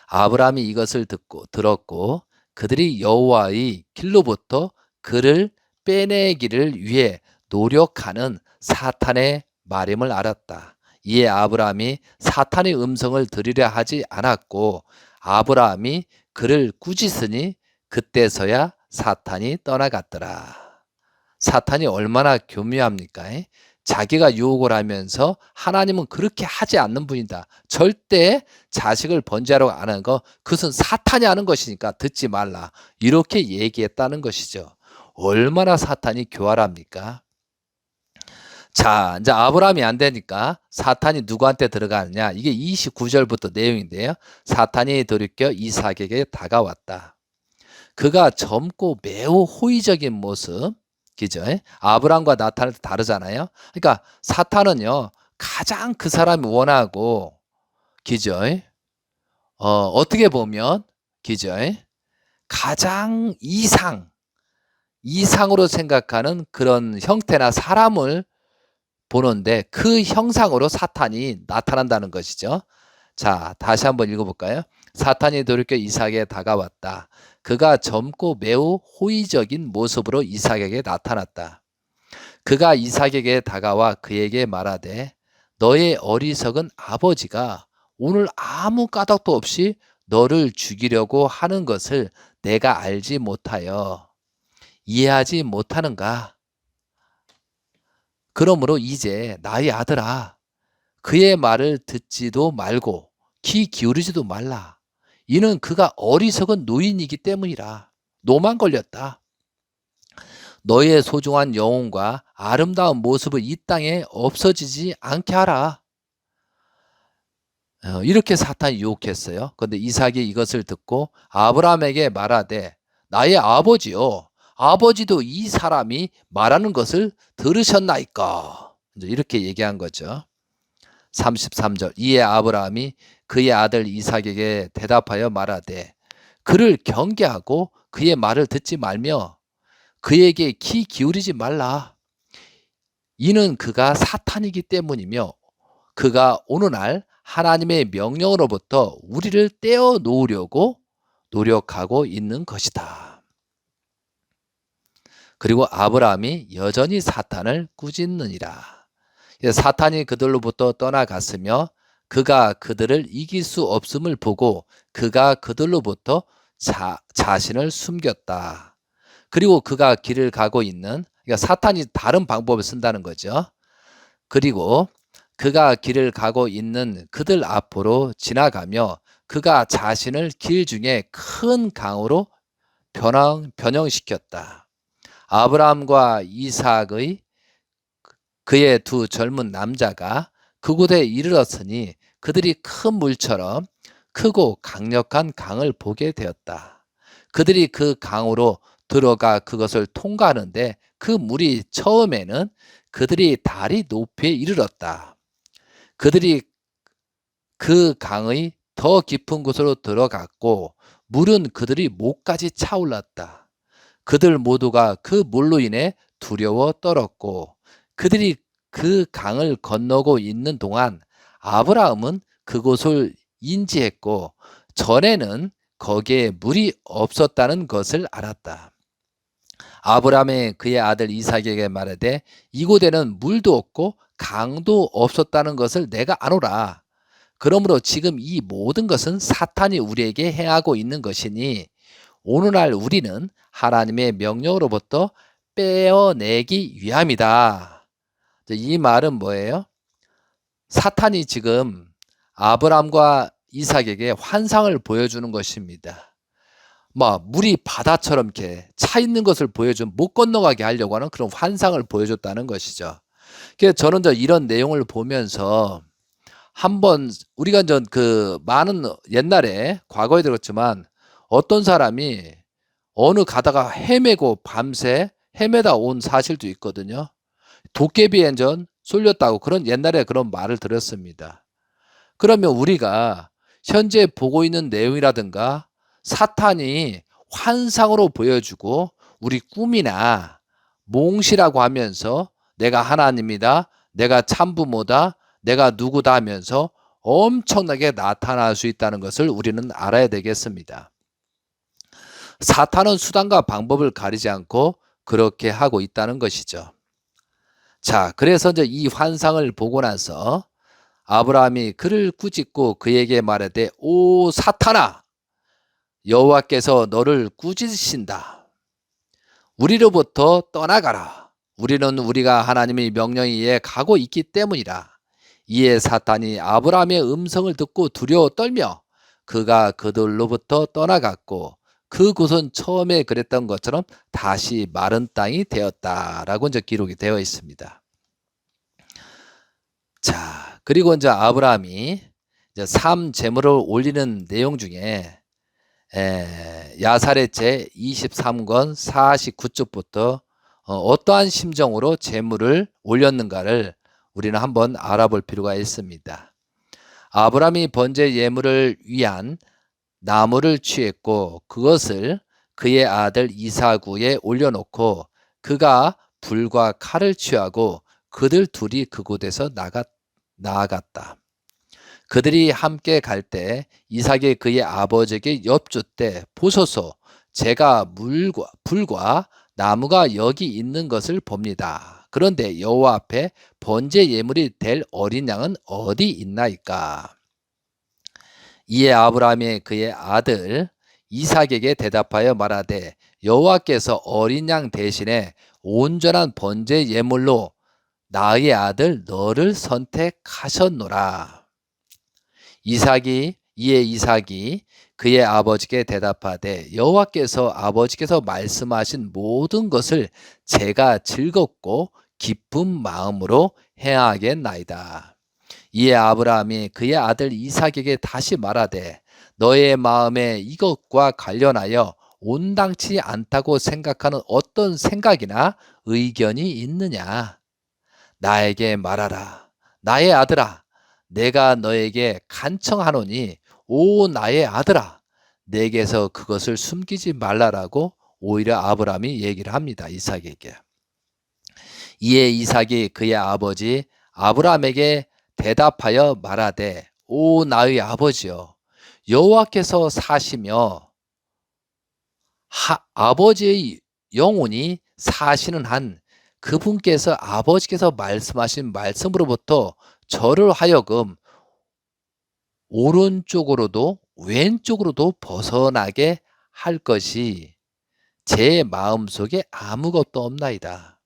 아브라함이 이것을 들었고 그들이 여호와의 길로부터 그를 빼내기를 위해 노력하는 사탄의 말임을 알았다. 이에 아브라함이 사탄의 음성을 들으려 하지 않았고 아브라함이 그를 꾸짖으니 그때서야 사탄이 떠나갔더라. 사탄이 얼마나 교묘합니까? 자기가 유혹을 하면서 하나님은 그렇게 하지 않는 분이다. 절대 자식을 번제하라고 안 하는 거 그것은 사탄이 하는 것이니까 듣지 말라. 이렇게 얘기했다는 것이죠. 얼마나 사탄이 교활합니까? 자, 이제 아브라함이 안 되니까 사탄이 누구한테 들어가느냐? 이게 29절부터 내용인데요. 사탄이 돌이켜 이삭에게 다가왔다. 그가 젊고 매우 호의적인 모습, 그죠? 아브라함과 나타날 때 다르잖아요. 그러니까 사탄은요, 가장 그 사람이 원하고, 그죠? 어떻게 보면, 그죠? 가장 이상으로 생각하는 그런 형태나 사람을 보는데 그 형상으로 사탄이 나타난다는 것이죠. 자, 다시 한번 읽어볼까요? 사탄이 돌이켜 이삭에게 다가왔다. 그가 젊고 매우 호의적인 모습으로 이삭에게 나타났다. 그가 이삭에게 다가와 그에게 말하되 너의 어리석은 아버지가 오늘 아무 까닭도 없이 너를 죽이려고 하는 것을 내가 알지 못하여 이해하지 못하는가? 그러므로 이제 나의 아들아 그의 말을 듣지도 말고 귀 기울이지도 말라. 이는 그가 어리석은 노인이기 때문이라. 노만 걸렸다. 너의 소중한 영혼과 아름다운 모습을 이 땅에 없어지지 않게 하라. 이렇게 사탄이 유혹했어요. 그런데 이삭이 이것을 듣고 아브라함에게 말하되 나의 아버지요. 아버지도 이 사람이 말하는 것을 들으셨나이까. 이렇게 얘기한 거죠. 33절 이에 아브라함이 그의 아들 이삭에게 대답하여 말하되 그를 경계하고 그의 말을 듣지 말며 그에게 귀 기울이지 말라. 이는 그가 사탄이기 때문이며 그가 오늘날 하나님의 명령으로부터 우리를 떼어 놓으려고 노력하고 있는 것이다. 그리고 아브라함이 여전히 사탄을 꾸짖느니라. 사탄이 그들로부터 떠나갔으며 그가 그들을 이길 수 없음을 보고 그가 그들로부터 자신을 숨겼다. 그리고 그가 길을 가고 있는, 그러니까 사탄이 다른 방법을 쓴다는 거죠. 그리고 그가 길을 가고 있는 그들 앞으로 지나가며 그가 자신을 길 중에 큰 강으로 변형시켰다. 아브라함과 이삭의 그의 두 젊은 남자가 그곳에 이르렀으니 그들이 큰 물처럼 크고 강력한 강을 보게 되었다. 그들이 그 강으로 들어가 그것을 통과하는데 그 물이 처음에는 그들이 다리 높이에 이르렀다. 그들이 그 강의 더 깊은 곳으로 들어갔고 물은 그들이 목까지 차올랐다. 그들 모두가 그 물로 인해 두려워 떨었고 그들이 그 강을 건너고 있는 동안 아브라함은 그곳을 인지했고 전에는 거기에 물이 없었다는 것을 알았다. 아브라함이 그의 아들 이삭에게 말하되 이곳에는 물도 없고 강도 없었다는 것을 내가 아노라. 그러므로 지금 이 모든 것은 사탄이 우리에게 행하고 있는 것이니 오늘날 우리는 하나님의 명령으로부터 빼어내기 위함이다. 이 말은 뭐예요? 사탄이 지금 아브라함과 이삭에게 환상을 보여주는 것입니다. 물이 바다처럼 이렇게 차 있는 것을 보여준 못 건너가게 하려고 하는 그런 환상을 보여줬다는 것이죠. 그래서 저는 이런 내용을 보면서 한번 우리가 많은 옛날에 과거에 들었지만 어떤 사람이 어느 가다가 헤매고 밤새 헤매다 온 사실도 있거든요. 도깨비에 쏠렸다고 그런 옛날에 그런 말을 들었습니다. 그러면 우리가 현재 보고 있는 내용이라든가 사탄이 환상으로 보여주고 우리 꿈이나 몽시라고 하면서 내가 하나님이다, 내가 참부모다, 내가 누구다 하면서 엄청나게 나타날 수 있다는 것을 우리는 알아야 되겠습니다. 사탄은 수단과 방법을 가리지 않고 그렇게 하고 있다는 것이죠. 자, 그래서 이제 이 환상을 보고 나서 아브라함이 그를 꾸짖고 그에게 말하되 오 사탄아, 여호와께서 너를 꾸짖으신다. 우리로부터 떠나가라. 우리는 우리가 하나님의 명령에 의해 가고 있기 때문이라. 이에 사탄이 아브라함의 음성을 듣고 두려워 떨며 그가 그들로부터 떠나갔고 그곳은 처음에 그랬던 것처럼 다시 마른 땅이 되었다라고 이제 기록이 되어 있습니다. 자, 그리고 이제 아브라함이 이제 삶 제물을 올리는 내용 중에 야사렛 제 23권 49쪽부터 어떠한 심정으로 제물을 올렸는가를 우리는 한번 알아볼 필요가 있습니다. 아브라함이 번제 예물을 위한 나무를 취했고 그것을 그의 아들 이삭에 올려놓고 그가 불과 칼을 취하고 그들 둘이 그곳에서 나아갔다. 그들이 함께 갈 때 이삭이 그의 아버지에게 엽주되 보소서 제가 불과 나무가 여기 있는 것을 봅니다. 그런데 여호와 앞에 번제 예물이 될 어린 양은 어디 있나이까? 이에 아브라함이 그의 아들 이삭에게 대답하여 말하되 여호와께서 어린 양 대신에 온전한 번제 예물로 나의 아들 너를 선택하셨노라. 이에 이삭이 그의 아버지께 대답하되 여호와께서 아버지께서 말씀하신 모든 것을 제가 즐겁고 기쁜 마음으로 행하겠나이다. 이에 아브라함이 그의 아들 이삭에게 다시 말하되 너의 마음에 이것과 관련하여 온당치 않다고 생각하는 어떤 생각이나 의견이 있느냐? 나에게 말하라. 나의 아들아, 내가 너에게 간청하노니 오 나의 아들아, 내게서 그것을 숨기지 말라라고 오히려 아브라함이 얘기를 합니다. 이삭에게. 이에 이삭이 그의 아버지 아브라함에게 대답하여 말하되 오 나의 아버지여, 여호와께서 사시며 아버지의 영혼이 사시는 한 그분께서 아버지께서 말씀하신 말씀으로부터 저를 하여금 오른쪽으로도 왼쪽으로도 벗어나게 할 것이 제 마음속에 아무것도 없나이다.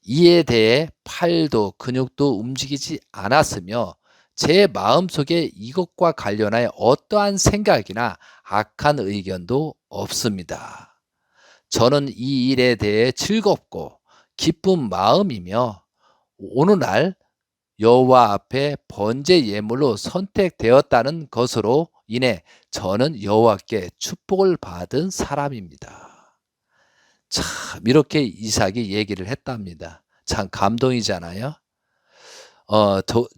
이에 대해 팔도 근육도 움직이지 않았으며 제 마음속에 이것과 관련하여 어떠한 생각이나 악한 의견도 없습니다. 저는 이 일에 대해 즐겁고 기쁜 마음이며 오늘날 여호와 앞에 번제 예물로 선택되었다는 것으로 인해 저는 여호와께 축복을 받은 사람입니다. 참 이렇게 이삭이 얘기를 했답니다. 참 감동이잖아요.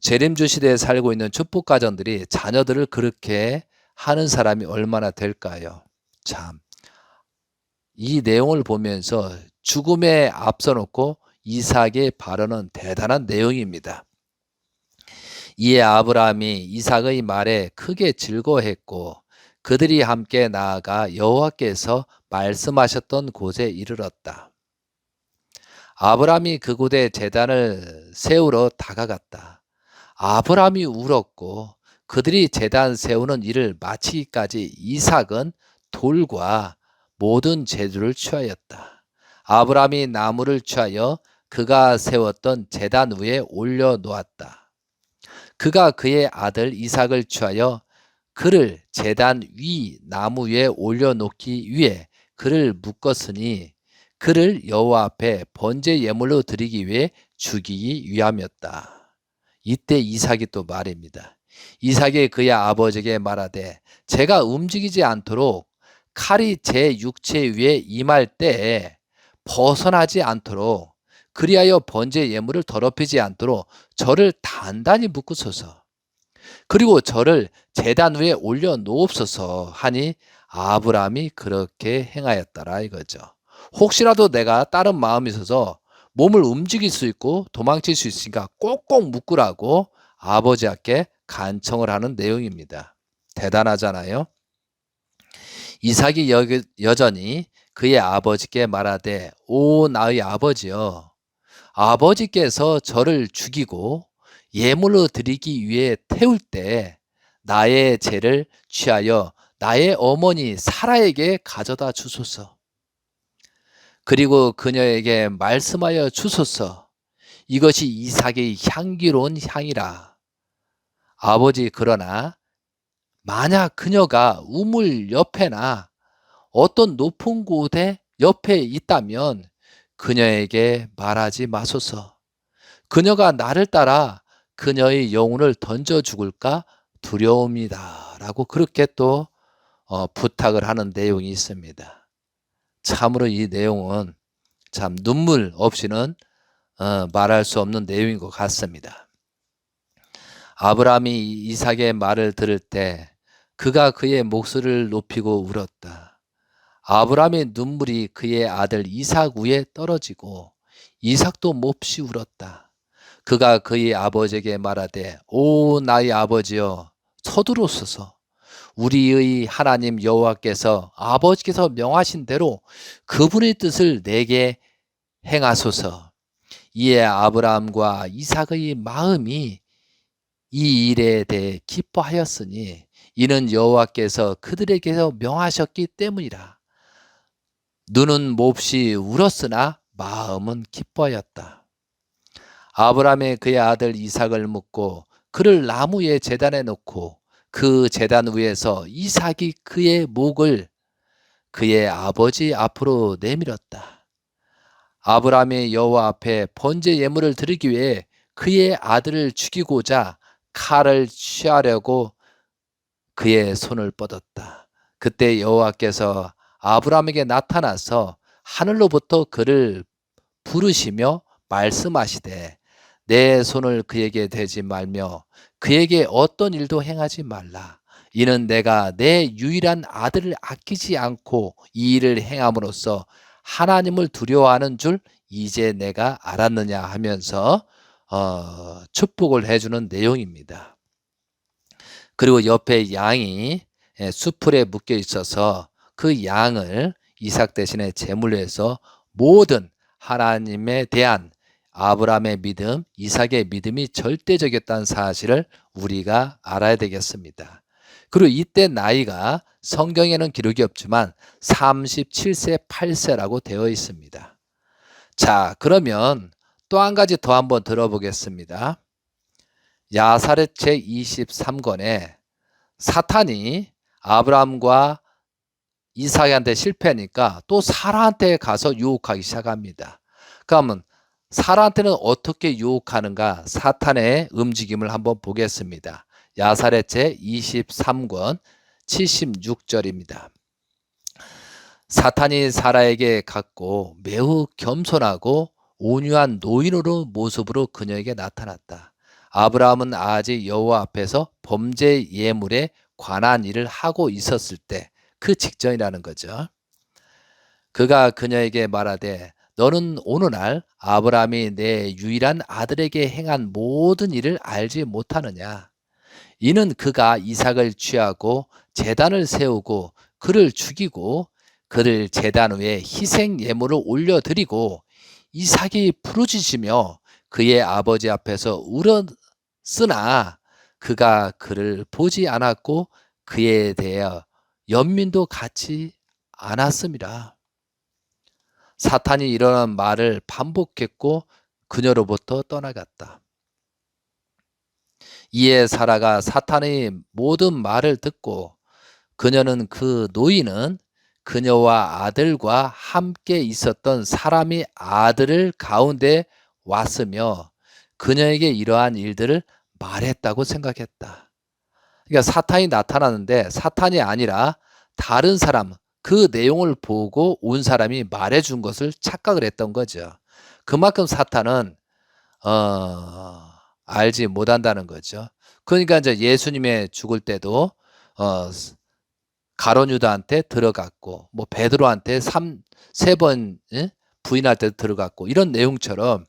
재림주 시대에 살고 있는 축복 가정들이 자녀들을 그렇게 하는 사람이 얼마나 될까요? 참 이 내용을 보면서 죽음에 앞서 놓고 이삭의 발언은 대단한 내용입니다. 이에 아브라함이 이삭의 말에 크게 즐거워했고 그들이 함께 나아가 여호와께서 말씀하셨던 곳에 이르렀다. 아브라함이 그곳에 제단을 세우러 다가갔다. 아브라함이 울었고 그들이 제단 세우는 일을 마치기까지 이삭은 돌과 모든 재주를 취하였다. 아브라함이 나무를 취하여 그가 세웠던 제단 위에 올려 놓았다. 그가 그의 아들 이삭을 취하여 그를 제단 위 나무 위에 올려놓기 위해 그를 묶었으니 그를 여호와 앞에 번제 예물로 드리기 위해 죽이기 위함이었다. 이때 이삭이 또 말입니다. 이삭이 그의 아버지에게 말하되 제가 움직이지 않도록 칼이 제 육체 위에 임할 때에 벗어나지 않도록 그리하여 번제 예물을 더럽히지 않도록 저를 단단히 묶으소서. 그리고 저를 제단 위에 올려 놓읍소서 하니 아브라함이 그렇게 행하였더라 이거죠. 혹시라도 내가 다른 마음이 있어서 몸을 움직일 수 있고 도망칠 수 있으니까 꼭꼭 묶으라고 아버지께 간청을 하는 내용입니다. 대단하잖아요. 이삭이 여전히 그의 아버지께 말하되 오 나의 아버지여 아버지께서 저를 죽이고 예물로 드리기 위해 태울 때 나의 죄를 취하여 나의 어머니 사라에게 가져다 주소서. 그리고 그녀에게 말씀하여 주소서. 이것이 이삭의 향기로운 향이라. 아버지 그러나 만약 그녀가 우물 옆에나 어떤 높은 곳에 옆에 있다면 그녀에게 말하지 마소서. 그녀가 나를 따라 그녀의 영혼을 던져 죽을까 두려움이다 라고 그렇게 또 부탁을 하는 내용이 있습니다. 참으로 이 내용은 참 눈물 없이는 말할 수 없는 내용인 것 같습니다. 아브라함이 이삭의 말을 들을 때 그가 그의 목소리를 높이고 울었다. 아브라함의 눈물이 그의 아들 이삭 위에 떨어지고 이삭도 몹시 울었다. 그가 그의 아버지에게 말하되 오 나의 아버지여 서두르소서. 우리의 하나님 여호와께서 아버지께서 명하신 대로 그분의 뜻을 내게 행하소서. 이에 아브라함과 이삭의 마음이 이 일에 대해 기뻐하였으니 이는 여호와께서 그들에게서 명하셨기 때문이라. 눈은 몹시 울었으나 마음은 기뻐하였다. 아브라함이 그의 아들 이삭을 묻고 그를 나무의 제단에 놓고 그 제단 위에서 이삭이 그의 목을 그의 아버지 앞으로 내밀었다. 아브라함이 여호와 앞에 번제 예물을 드리기 위해 그의 아들을 죽이고자 칼을 취하려고 그의 손을 뻗었다. 그때 여호와께서 아브라함에게 나타나서 하늘로부터 그를 부르시며 말씀하시되 내 손을 그에게 대지 말며 그에게 어떤 일도 행하지 말라. 이는 내가 내 유일한 아들을 아끼지 않고 이 일을 행함으로써 하나님을 두려워하는 줄 이제 내가 알았느냐 하면서 축복을 해주는 내용입니다. 그리고 옆에 양이 수풀에 묶여 있어서 그 양을 이삭 대신에 제물로 해서 모든 하나님에 대한 아브라함의 믿음, 이삭의 믿음이 절대적이었다는 사실을 우리가 알아야 되겠습니다. 그리고 이때 나이가 성경에는 기록이 없지만 37세, 8세라고 되어 있습니다. 자, 그러면 또 한 가지 더 한번 들어보겠습니다. 야사렛 제23권에 사탄이 아브라함과 이삭한테 실패하니까 또 사라한테 가서 유혹하기 시작합니다. 그러면 사라한테는 어떻게 유혹하는가 사탄의 움직임을 한번 보겠습니다. 야사렛 제23권 76절입니다. 사탄이 사라에게 갔고 매우 겸손하고 온유한 노인으로 모습으로 그녀에게 나타났다. 아브라함은 아직 여호와 앞에서 범죄 예물에 관한 일을 하고 있었을 때 그 직전이라는 거죠. 그가 그녀에게 말하되 너는 오늘날 아브라함이 내 유일한 아들에게 행한 모든 일을 알지 못하느냐. 이는 그가 이삭을 취하고 제단을 세우고 그를 죽이고 그를 제단 위에 희생 예물을 올려드리고 이삭이 부르짖으며 그의 아버지 앞에서 울었으나 그가 그를 보지 않았고 그에 대하여 연민도 갖지 않았음이라. 사탄이 이러한 말을 반복했고 그녀로부터 떠나갔다. 이에 사라가 사탄의 모든 말을 듣고 그녀는 그 노인은 그녀와 아들과 함께 있었던 사람이 아들을 가운데 왔으며 그녀에게 이러한 일들을 말했다고 생각했다. 그러니까 사탄이 나타나는데 사탄이 아니라 다른 사람, 그 내용을 보고 온 사람이 말해준 것을 착각을 했던 거죠. 그만큼 사탄은 알지 못한다는 거죠. 그러니까 이제 예수님의 죽을 때도 가룟 유다한테 들어갔고 뭐 베드로한테 세 번 부인할 때도 들어갔고 이런 내용처럼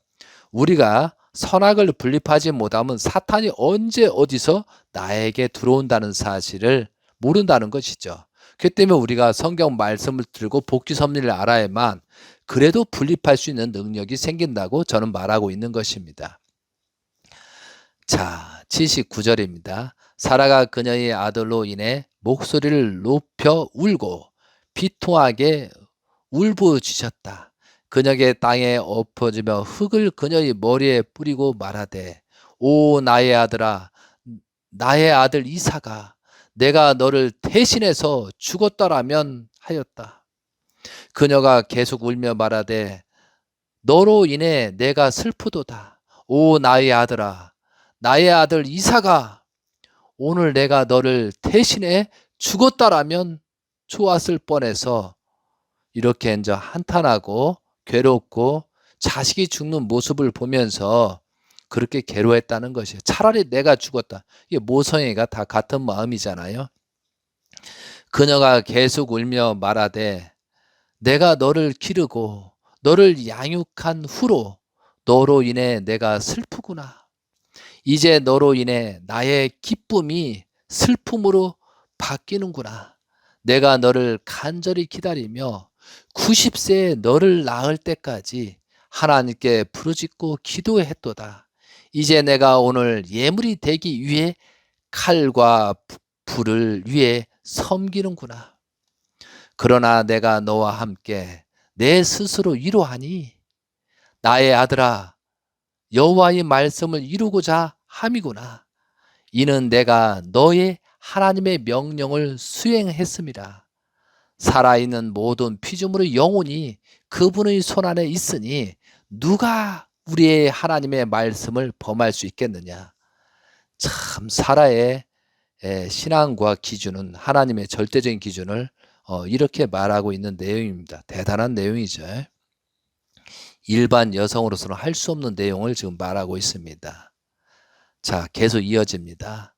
우리가 선악을 분립하지 못하면 사탄이 언제 어디서 나에게 들어온다는 사실을 모른다는 것이죠. 그 때문에 우리가 성경 말씀을 들고 복지 섭리를 알아야만 그래도 분립할 수 있는 능력이 생긴다고 저는 말하고 있는 것입니다. 자, 79절입니다. 사라가 그녀의 아들로 인해 목소리를 높여 울고 비통하게 울부짖었다. 그녀의 땅에 엎어지며 흙을 그녀의 머리에 뿌리고 말하되, 오 나의 아들아, 나의 아들 이사가, 내가 너를 대신해서 죽었더라면 하였다. 그녀가 계속 울며 말하되, 너로 인해 내가 슬프도다. 오 나의 아들아, 나의 아들 이사가, 오늘 내가 너를 대신해 죽었다라면 좋았을 뻔해서 이렇게 이제 한탄하고 괴롭고 자식이 죽는 모습을 보면서 그렇게 괴로워했다는 것이에요. 차라리 내가 죽었다. 이게 모성애가 다 같은 마음이잖아요. 그녀가 계속 울며 말하되, 내가 너를 기르고 너를 양육한 후로 너로 인해 내가 슬프구나. 이제 너로 인해 나의 기쁨이 슬픔으로 바뀌는구나. 내가 너를 간절히 기다리며 90세에 너를 낳을 때까지 하나님께 부르짖고 기도했도다. 이제 내가 오늘 예물이 되기 위해 칼과 불을 위해 섬기는구나. 그러나 내가 너와 함께 내 스스로 위로하니, 나의 아들아, 여호와의 말씀을 이루고자 함이구나. 이는 내가 너의 하나님의 명령을 수행했습니다. 살아있는 모든 피조물의 영혼이 그분의 손안에 있으니 누가 우리의 하나님의 말씀을 범할 수 있겠느냐. 참 사라의 신앙과 기준은, 하나님의 절대적인 기준을 이렇게 말하고 있는 내용입니다. 대단한 내용이죠. 일반 여성으로서는 할 수 없는 내용을 지금 말하고 있습니다. 자, 계속 이어집니다.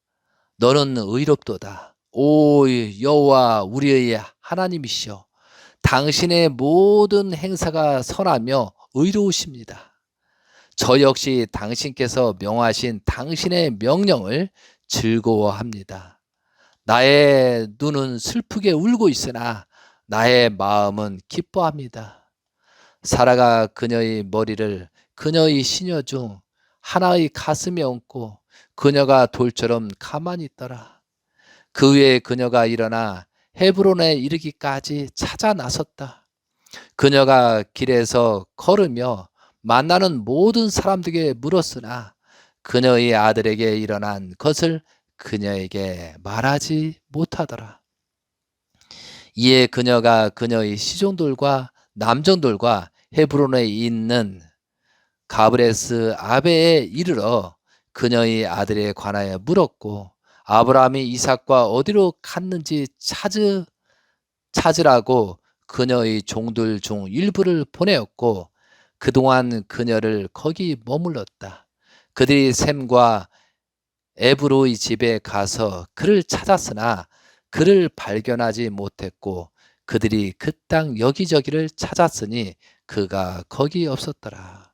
너는 의롭도다. 오 여호와 우리의 하나님이시여, 당신의 모든 행사가 선하며 의로우십니다. 저 역시 당신께서 명하신 당신의 명령을 즐거워합니다. 나의 눈은 슬프게 울고 있으나 나의 마음은 기뻐합니다. 사라가 그녀의 머리를 그녀의 시녀 중 하나의 가슴에 얹고 그녀가 돌처럼 가만히 있더라. 그 후에 그녀가 일어나 헤브론에 이르기까지 찾아 나섰다. 그녀가 길에서 걸으며 만나는 모든 사람들에게 물었으나 그녀의 아들에게 일어난 것을 그녀에게 말하지 못하더라. 이에 그녀가 그녀의 시종들과 남종들과 헤브론에 있는 가브레스 아베에 이르러 그녀의 아들에 관하여 물었고, 아브라함이 이삭과 어디로 갔는지 찾으라고 그녀의 종들 중 일부를 보내었고, 그동안 그녀를 거기 머물렀다. 그들이 셈과 에브로의 집에 가서 그를 찾았으나 그를 발견하지 못했고, 그들이 그 땅 여기저기를 찾았으니 그가 거기 없었더라.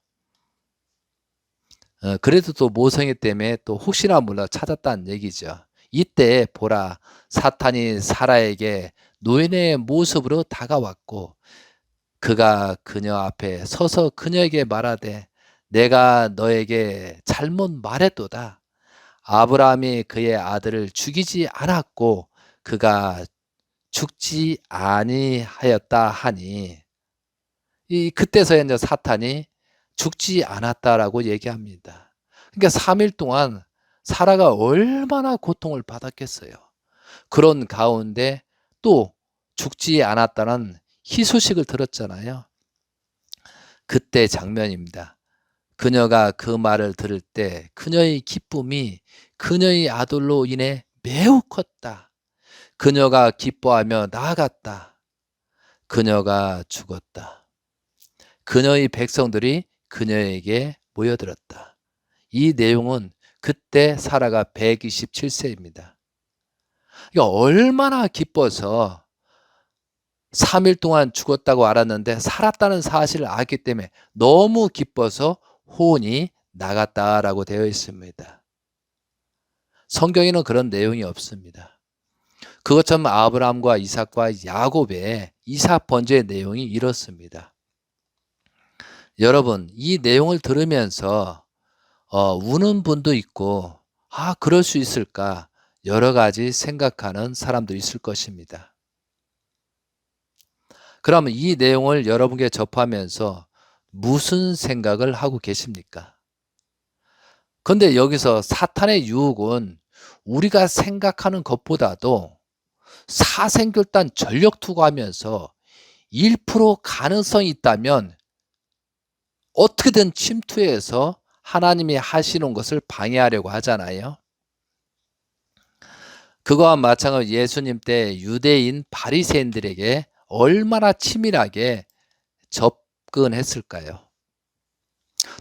그래도 또 모성애 때문에 또 혹시나 몰라 찾았다는 얘기죠. 이때 보라, 사탄이 사라에게 노인의 모습으로 다가왔고 그가 그녀 앞에 서서 그녀에게 말하되, 내가 너에게 잘못 말했도다. 아브라함이 그의 아들을 죽이지 않았고 그가 죽지 아니하였다 하니, 그때서야 이제 사탄이 죽지 않았다라고 얘기합니다. 그러니까 3일 동안 사라가 얼마나 고통을 받았겠어요. 그런 가운데 또 죽지 않았다는 희소식을 들었잖아요. 그때 장면입니다. 그녀가 그 말을 들을 때 그녀의 기쁨이 그녀의 아들로 인해 매우 컸다. 그녀가 기뻐하며 나아갔다. 그녀가 죽었다. 그녀의 백성들이 그녀에게 모여들었다. 이 내용은 그때 사라가 127세입니다. 얼마나 기뻐서 3일 동안 죽었다고 알았는데 살았다는 사실을 알기 때문에 너무 기뻐서 혼이 나갔다라고 되어 있습니다. 성경에는 그런 내용이 없습니다. 그것처럼 아브라함과 이삭과 야곱의 이삭 번제의 내용이 이렇습니다. 여러분, 이 내용을 들으면서 우는 분도 있고, 그럴 수 있을까? 여러 가지 생각하는 사람도 있을 것입니다. 그러면 이 내용을 여러분께 접하면서 무슨 생각을 하고 계십니까? 근데 여기서 사탄의 유혹은 우리가 생각하는 것보다도 사생결단 전력 투구하면서 1% 가능성이 있다면 어떻게든 침투해서 하나님이 하시는 것을 방해하려고 하잖아요. 그거와 마찬가지로 예수님 때 유대인 바리새인들에게 얼마나 치밀하게 접근했을까요?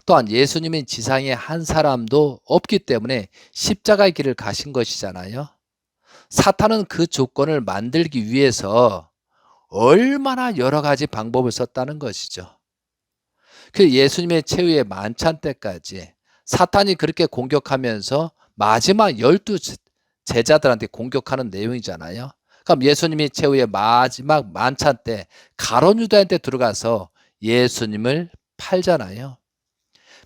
또한 예수님은 지상에 한 사람도 없기 때문에 십자가의 길을 가신 것이잖아요. 사탄은 그 조건을 만들기 위해서 얼마나 여러 가지 방법을 썼다는 것이죠. 그 예수님의 최후의 만찬 때까지 사탄이 그렇게 공격하면서 마지막 12 제자들한테 공격하는 내용이잖아요. 그럼 예수님이 최후의 마지막 만찬 때 가룟 유다한테 들어가서 예수님을 팔잖아요.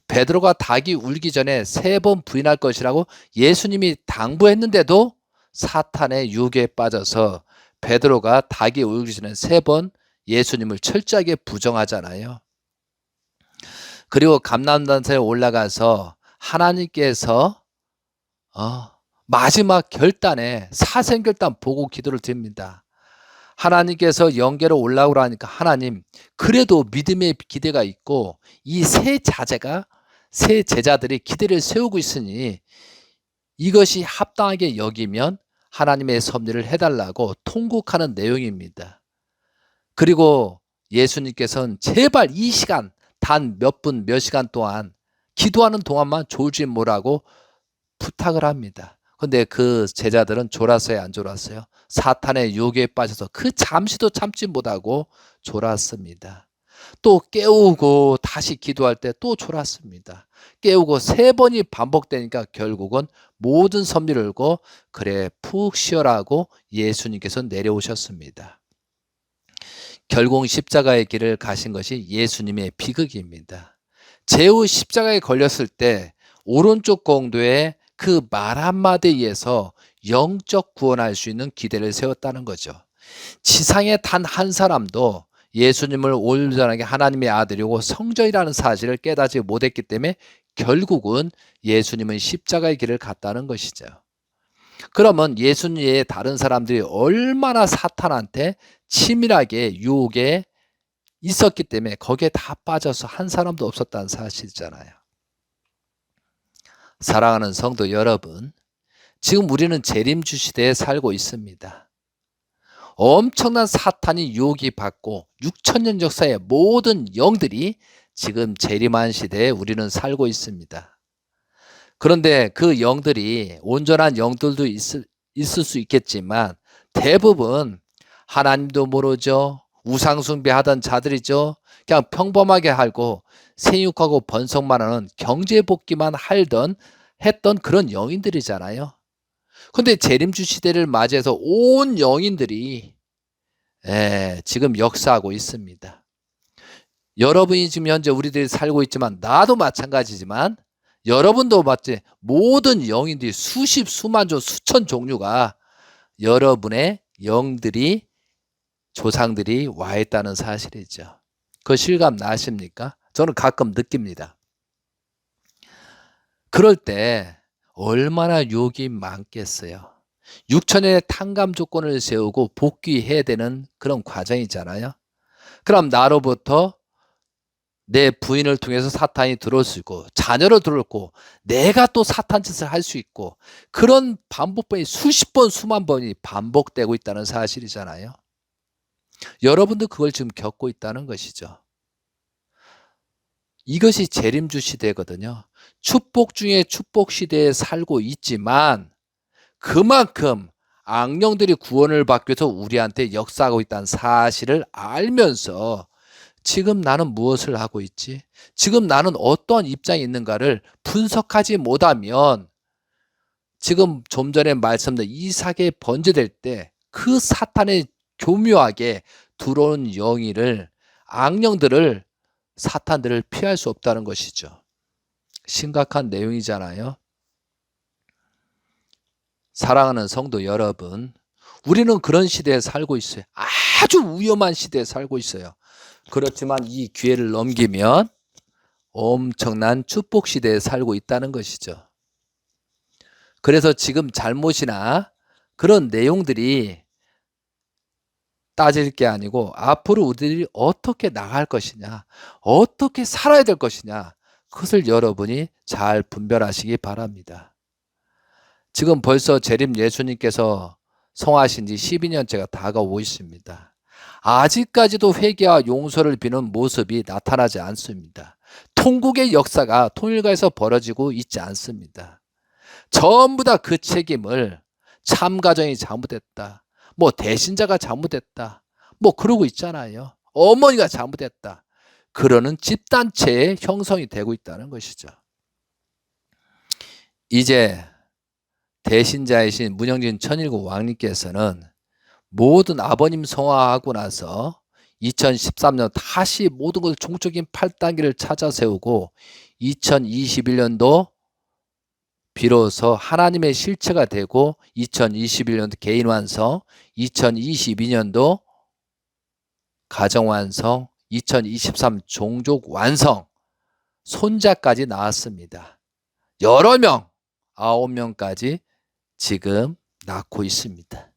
베드로가 닭이 울기 전에 3번 부인할 것이라고 예수님이 당부했는데도 사탄의 유혹에 빠져서 베드로가 닭이 울기 전에 3번 예수님을 철저하게 부정하잖아요. 그리고 감람산에 올라가서 하나님께서 마지막 결단에 사생결단 보고 기도를 드립니다. 하나님께서 영계로 올라오라 하니까 하나님, 그래도 믿음의 기대가 있고 이 세 제자들이 기대를 세우고 있으니 이것이 합당하게 여기면 하나님의 섭리를 해달라고 통곡하는 내용입니다. 그리고 예수님께서는 제발 이 시간 단 몇 분, 몇 시간 동안 기도하는 동안만 졸지 말라고 부탁을 합니다. 근데 그 제자들은 졸았어요, 안 졸았어요? 사탄의 유혹에 빠져서 그 잠시도 참지 못하고 졸았습니다. 또 깨우고 다시 기도할 때 또 졸았습니다. 깨우고 3번이 반복되니까 결국은 모든 섭리를 걸고 그래 푹 쉬어라고 예수님께서 내려오셨습니다. 결국 십자가의 길을 가신 것이 예수님의 비극입니다. 제후 십자가에 걸렸을 때 오른쪽 공도에 그 말 한마디에서 영적 구원할 수 있는 기대를 세웠다는 거죠. 지상에 단 한 사람도 예수님을 온전하게 하나님의 아들이고 성전이라는 사실을 깨닫지 못했기 때문에 결국은 예수님은 십자가의 길을 갔다는 것이죠. 그러면 예수님 외에 다른 사람들이 얼마나 사탄한테 치밀하게 유혹에 있었기 때문에 거기에 다 빠져서 한 사람도 없었다는 사실이잖아요. 사랑하는 성도 여러분, 지금 우리는 재림주 시대에 살고 있습니다. 엄청난 사탄이 유혹이 받고 6,000년 역사의 모든 영들이 지금 재림한 시대에 우리는 살고 있습니다. 그런데 그 영들이 온전한 영들도 있을 수 있겠지만 대부분 하나님도 모르죠. 우상숭배하던 자들이죠. 그냥 평범하게 살고 생육하고 번성만 하는 경제복귀만 했던 그런 영인들이잖아요. 근데 재림주 시대를 맞이해서 온 영인들이 지금 역사하고 있습니다. 여러분이 지금 현재 우리들이 살고 있지만 나도 마찬가지지만 여러분도 맞지 모든 영인들이 수십 수만 종 수천 종류가 여러분의 영들이 조상들이 와 있다는 사실이죠. 그 실감 나십니까? 저는 가끔 느낍니다. 그럴 때 얼마나 유혹이 많겠어요. 6,000년의 탕감 조건을 세우고 복귀해야 되는 그런 과정이잖아요. 그럼 나로부터 내 부인을 통해서 사탄이 들어올 수 있고 자녀를 들어올고 내가 또 사탄 짓을 할 수 있고 그런 반복번이 수십 번 수만 번이 반복되고 있다는 사실이잖아요. 여러분도 그걸 지금 겪고 있다는 것이죠. 이것이 재림주 시대거든요. 축복 중에 축복 시대에 살고 있지만 그만큼 악령들이 구원을 받기 위해서 우리한테 역사하고 있다는 사실을 알면서 지금 나는 무엇을 하고 있지? 지금 나는 어떠한 입장에 있는가를 분석하지 못하면 지금 좀 전에 말씀드린 이삭에 번제될 때 그 사탄의 교묘하게 들어온 영이를, 악령들을, 사탄들을 피할 수 없다는 것이죠. 심각한 내용이잖아요. 사랑하는 성도 여러분, 우리는 그런 시대에 살고 있어요. 아주 위험한 시대에 살고 있어요. 그렇지만 이 기회를 넘기면 엄청난 축복 시대에 살고 있다는 것이죠. 그래서 지금 잘못이나 그런 내용들이 따질 게 아니고 앞으로 우리들이 어떻게 나갈 것이냐, 어떻게 살아야 될 것이냐, 그것을 여러분이 잘 분별하시기 바랍니다. 지금 벌써 재림 예수님께서 성하신 지 12년째가 다가오고 있습니다. 아직까지도 회개와 용서를 비는 모습이 나타나지 않습니다. 통국의 역사가 통일가에서 벌어지고 있지 않습니다. 전부 다 그 책임을 참가정이 잘못했다, 뭐 대신자가 잘못했다, 뭐 그러고 있잖아요. 어머니가 잘못했다, 그러는 집단체의 형성이 되고 있다는 것이죠. 이제 대신자이신 문영진 천일국 왕님께서는 모든 아버님 성화하고 나서 2013년 다시 모든 것을 종적인 8단계를 찾아 세우고 2021년도 비로소 하나님의 실체가 되고 2021년도 개인 완성, 2022년도 가정 완성, 2023 종족 완성, 손자까지 나왔습니다. 여러 명, 9명까지 지금 낳고 있습니다.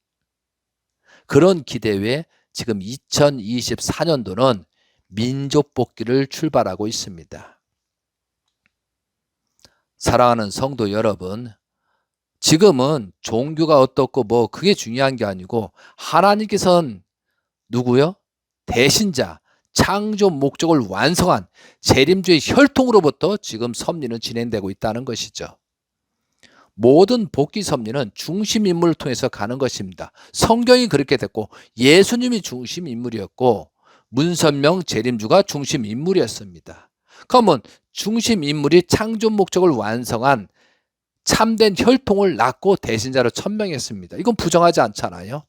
그런 기대에 지금 2024년도는 민족 복귀를 출발하고 있습니다. 사랑하는 성도 여러분, 지금은 종교가 어떻고 뭐 그게 중요한 게 아니고 하나님께서는 누구요? 대신자, 창조 목적을 완성한 재림주의 혈통으로부터 지금 섭리는 진행되고 있다는 것이죠. 모든 복귀 섭리는 중심 인물을 통해서 가는 것입니다. 성경이 그렇게 됐고 예수님이 중심 인물이었고 문선명 재림주가 중심 인물이었습니다. 그러면 중심 인물이 창조 목적을 완성한 참된 혈통을 낳고 대신자로 천명했습니다. 이건 부정하지 않잖아요.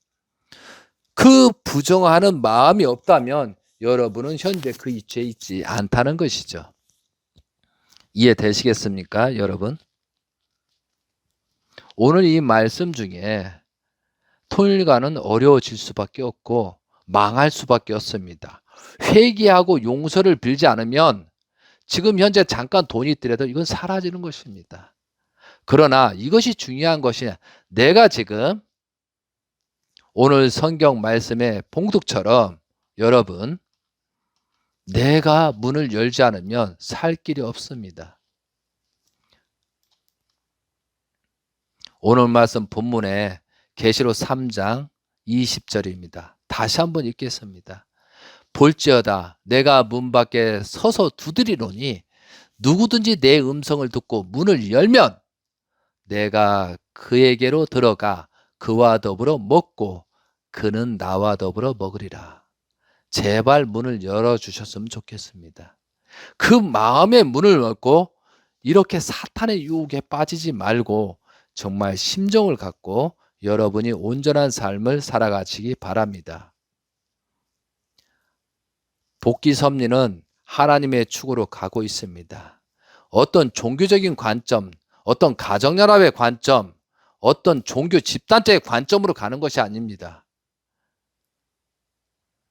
그 부정하는 마음이 없다면 여러분은 현재 그 위치에 있지 않다는 것이죠. 이해되시겠습니까, 여러분? 오늘 이 말씀 중에 통일가는 어려워질 수밖에 없고 망할 수밖에 없습니다. 회개하고 용서를 빌지 않으면 지금 현재 잠깐 돈이 있더라도 이건 사라지는 것입니다. 그러나 이것이 중요한 것이, 내가 지금 오늘 성경 말씀의 봉독처럼 여러분, 내가 문을 열지 않으면 살 길이 없습니다. 오늘 말씀 본문에 계시록 3장 20절입니다. 다시 한번 읽겠습니다. 볼지어다 내가 문 밖에 서서 두드리노니 누구든지 내 음성을 듣고 문을 열면 내가 그에게로 들어가 그와 더불어 먹고 그는 나와 더불어 먹으리라. 제발 문을 열어주셨으면 좋겠습니다. 그 마음의 문을 열고 이렇게 사탄의 유혹에 빠지지 말고 정말 심정을 갖고 여러분이 온전한 삶을 살아가시기 바랍니다. 복귀 섭리는 하나님의 축으로 가고 있습니다. 어떤 종교적인 관점, 어떤 가정연합의 관점, 어떤 종교 집단체의 관점으로 가는 것이 아닙니다.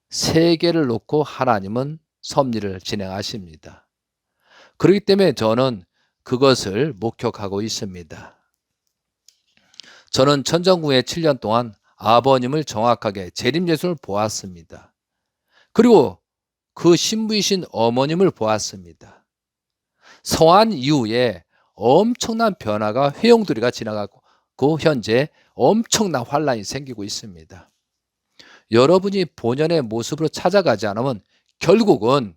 세계를 놓고 하나님은 섭리를 진행하십니다. 그렇기 때문에 저는 그것을 목격하고 있습니다. 저는 천정궁에 7년 동안 아버님을 정확하게 재림 예수를 보았습니다. 그리고 그 신부이신 어머님을 보았습니다. 성한 이후에 엄청난 변화가 회용두리가 지나가고 현재 엄청난 환란이 생기고 있습니다. 여러분이 본연의 모습으로 찾아가지 않으면 결국은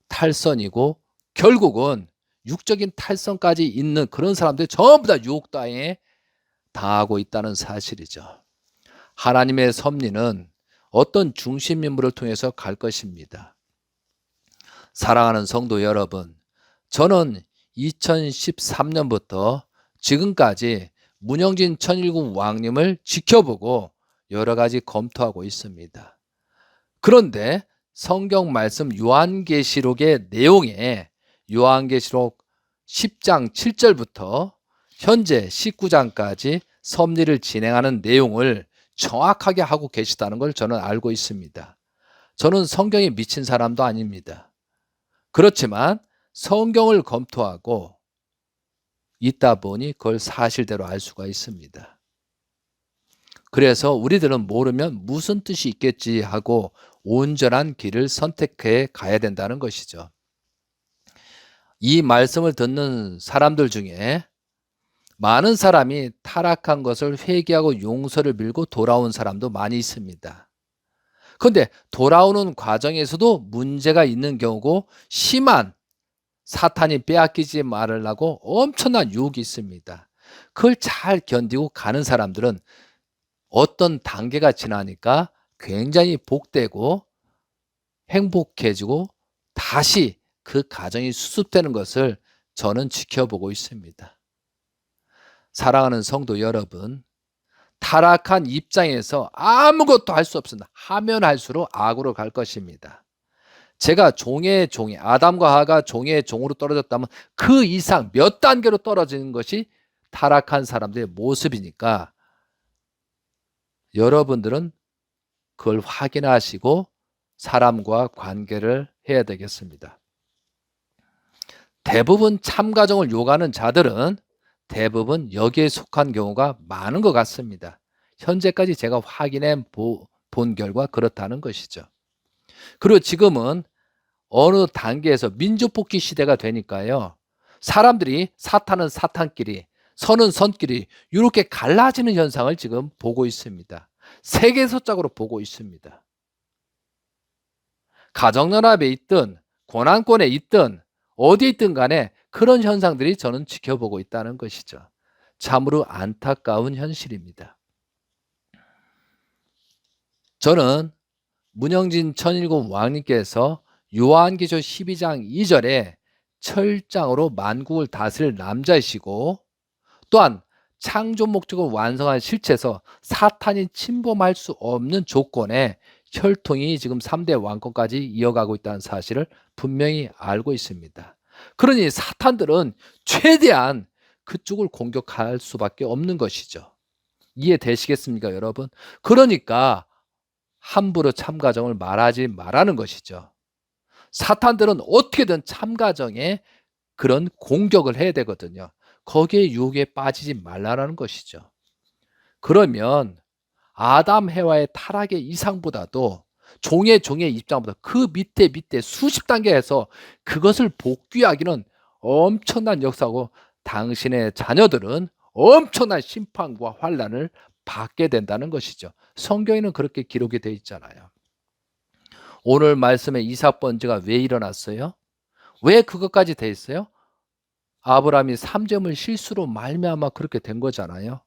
탈선이고 결국은 육적인 탈선까지 있는 그런 사람들이 전부 다 유혹당에 당하고 있다는 사실이죠. 하나님의 섭리는 어떤 중심 인물을 통해서 갈 것입니다. 사랑하는 성도 여러분, 저는 2013년부터 지금까지 문영진 천일국 왕님을 지켜보고 여러 가지 검토하고 있습니다. 그런데 성경 말씀 요한계시록의 내용에 요한계시록 10장 7절부터 현재 19장까지 섭리를 진행하는 내용을 정확하게 하고 계시다는 걸 저는 알고 있습니다. 저는 성경에 미친 사람도 아닙니다. 그렇지만 성경을 검토하고 있다 보니 그걸 사실대로 알 수가 있습니다. 그래서 우리들은 모르면 무슨 뜻이 있겠지 하고 온전한 길을 선택해 가야 된다는 것이죠. 이 말씀을 듣는 사람들 중에 많은 사람이 타락한 것을 회개하고 용서를 빌고 돌아온 사람도 많이 있습니다. 그런데 돌아오는 과정에서도 문제가 있는 경우고 심한 사탄이 빼앗기지 말으려고 엄청난 유혹이 있습니다. 그걸 잘 견디고 가는 사람들은 어떤 단계가 지나니까 굉장히 복되고 행복해지고 다시 그 가정이 수습되는 것을 저는 지켜보고 있습니다. 사랑하는 성도 여러분, 타락한 입장에서 아무것도 할 수 없습니다. 하면 할수록 악으로 갈 것입니다. 제가 종의 종이, 아담과 하와가 종의 종으로 떨어졌다면 그 이상 몇 단계로 떨어지는 것이 타락한 사람들의 모습이니까 여러분들은 그걸 확인하시고 사람과 관계를 해야 되겠습니다. 대부분 참가정을 요구하는 자들은 대부분 여기에 속한 경우가 많은 것 같습니다. 현재까지 제가 확인해 본 결과 그렇다는 것이죠. 그리고 지금은 어느 단계에서 민족복귀 시대가 되니까요. 사람들이 사탄은 사탄끼리, 선은 선끼리 이렇게 갈라지는 현상을 지금 보고 있습니다. 세계사적으로 보고 있습니다. 가정연합에 있든 고난권에 있든 어디에 있든 간에 그런 현상들이 저는 지켜보고 있다는 것이죠. 참으로 안타까운 현실입니다. 저는 문영진 천일국 왕님께서 요한계시록 12장 2절에 철장으로 만국을 다스릴 남자이시고 또한 창조 목적을 완성한 실체에서 사탄이 침범할 수 없는 조건에 혈통이 지금 3대 왕권까지 이어가고 있다는 사실을 분명히 알고 있습니다. 그러니 사탄들은 최대한 그쪽을 공격할 수밖에 없는 것이죠. 이해되시겠습니까, 여러분? 그러니까 함부로 참가정을 말하지 말라는 것이죠. 사탄들은 어떻게든 참가정에 그런 공격을 해야 되거든요. 거기에 유혹에 빠지지 말라는 것이죠. 그러면 아담 해와의 타락의 이상보다도 종의 입장보다 그 밑에 수십 단계에서 그것을 복귀하기는 엄청난 역사고 당신의 자녀들은 엄청난 심판과 환난을 받게 된다는 것이죠. 성경에는 그렇게 기록이 되어 있잖아요. 오늘 말씀에 이삭 번제가 왜 일어났어요? 왜 그것까지 돼 있어요? 아브라함이 3점을 실수로 말미암아 그렇게 된 거잖아요.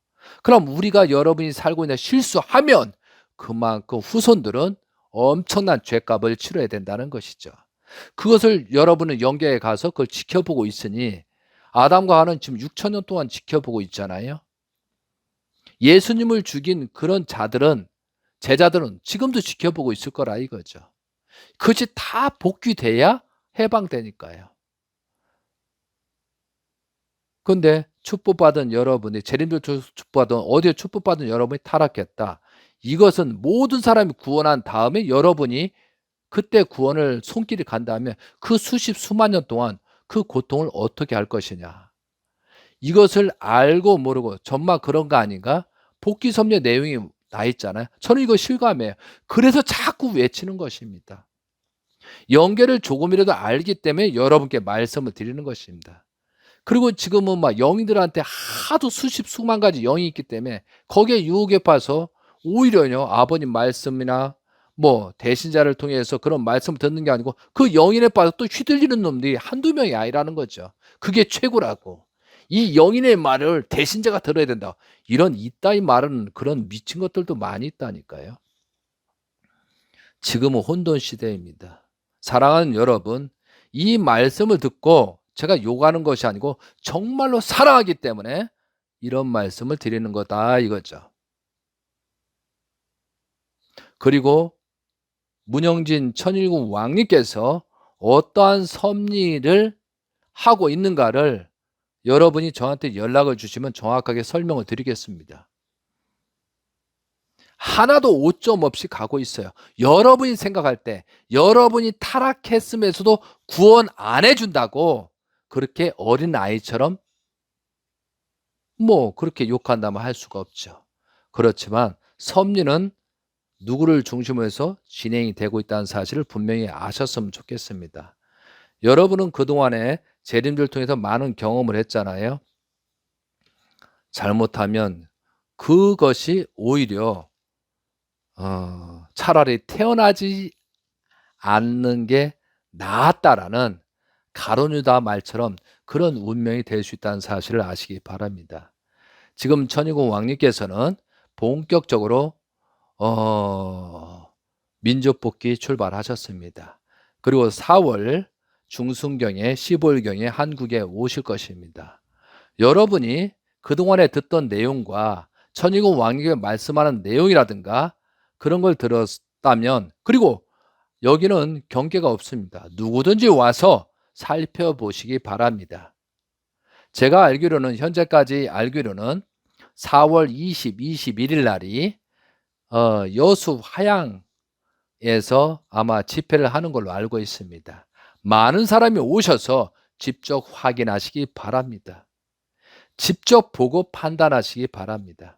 그럼 우리가 여러분이 살고 있는 실수하면 그만큼 후손들은 엄청난 죄값을 치러야 된다는 것이죠. 그것을 여러분은 영계에 가서 그걸 지켜보고 있으니 아담과 하와는 지금 6,000년 동안 지켜보고 있잖아요. 예수님을 죽인 그런 제자들은 지금도 지켜보고 있을 거라 이거죠. 그것이 다 복귀돼야 해방되니까요. 그런데 축복받은 여러분이 재림절 축복받은 어디에 축복받은 여러분이 타락했다. 이것은 모든 사람이 구원한 다음에 여러분이 그때 구원을 손길이 간다면 그 수십 수만 년 동안 그 고통을 어떻게 할 것이냐. 이것을 알고 모르고 정말 그런 거 아닌가? 복귀 섭리의 내용이 나 있잖아요. 저는 이거 실감해요. 그래서 자꾸 외치는 것입니다. 영계를 조금이라도 알기 때문에 여러분께 말씀을 드리는 것입니다. 그리고 지금은 막 영인들한테 하도 수십 수만 가지 영이 있기 때문에 거기에 유혹에 빠서 오히려요 아버님 말씀이나 뭐 대신자를 통해서 그런 말씀을 듣는 게 아니고 그 영인에 빠져 또 휘둘리는 놈들이 한두 명이 아니라는 거죠. 그게 최고라고. 이 영인의 말을 대신자가 들어야 된다. 이런 이따위 말은 그런 미친 것들도 많이 있다니까요. 지금은 혼돈 시대입니다. 사랑하는 여러분, 이 말씀을 듣고 제가 요구하는 것이 아니고 정말로 사랑하기 때문에 이런 말씀을 드리는 거다 이거죠. 그리고 문영진 천일국 왕님께서 어떠한 섭리를 하고 있는가를 여러분이 저한테 연락을 주시면 정확하게 설명을 드리겠습니다. 하나도 오점 없이 가고 있어요. 여러분이 생각할 때 여러분이 타락했음에서도 구원 안 해준다고 그렇게 어린아이처럼 그렇게 욕한다면 할 수가 없죠. 그렇지만 섭리는 누구를 중심으로 해서 진행이 되고 있다는 사실을 분명히 아셨으면 좋겠습니다. 여러분은 그동안에 재림들 통해서 많은 경험을 했잖아요. 잘못하면 그것이 오히려 차라리 태어나지 않는 게 낫다라는 가론유다 말처럼 그런 운명이 될 수 있다는 사실을 아시기 바랍니다. 지금 천일국 왕님께서는 본격적으로 민족복귀 출발하셨습니다. 그리고 4월 중순경에 10월경에 한국에 오실 것입니다. 여러분이 그동안에 듣던 내용과 천일국 왕님이 말씀하는 내용이라든가 그런 걸 들었다면, 그리고 여기는 경계가 없습니다. 누구든지 와서 살펴보시기 바랍니다. 제가 알기로는 현재까지 알기로는 4월 20, 21일 날이 여수 화양에서 아마 집회를 하는 걸로 알고 있습니다. 많은 사람이 오셔서 직접 확인하시기 바랍니다. 직접 보고 판단하시기 바랍니다.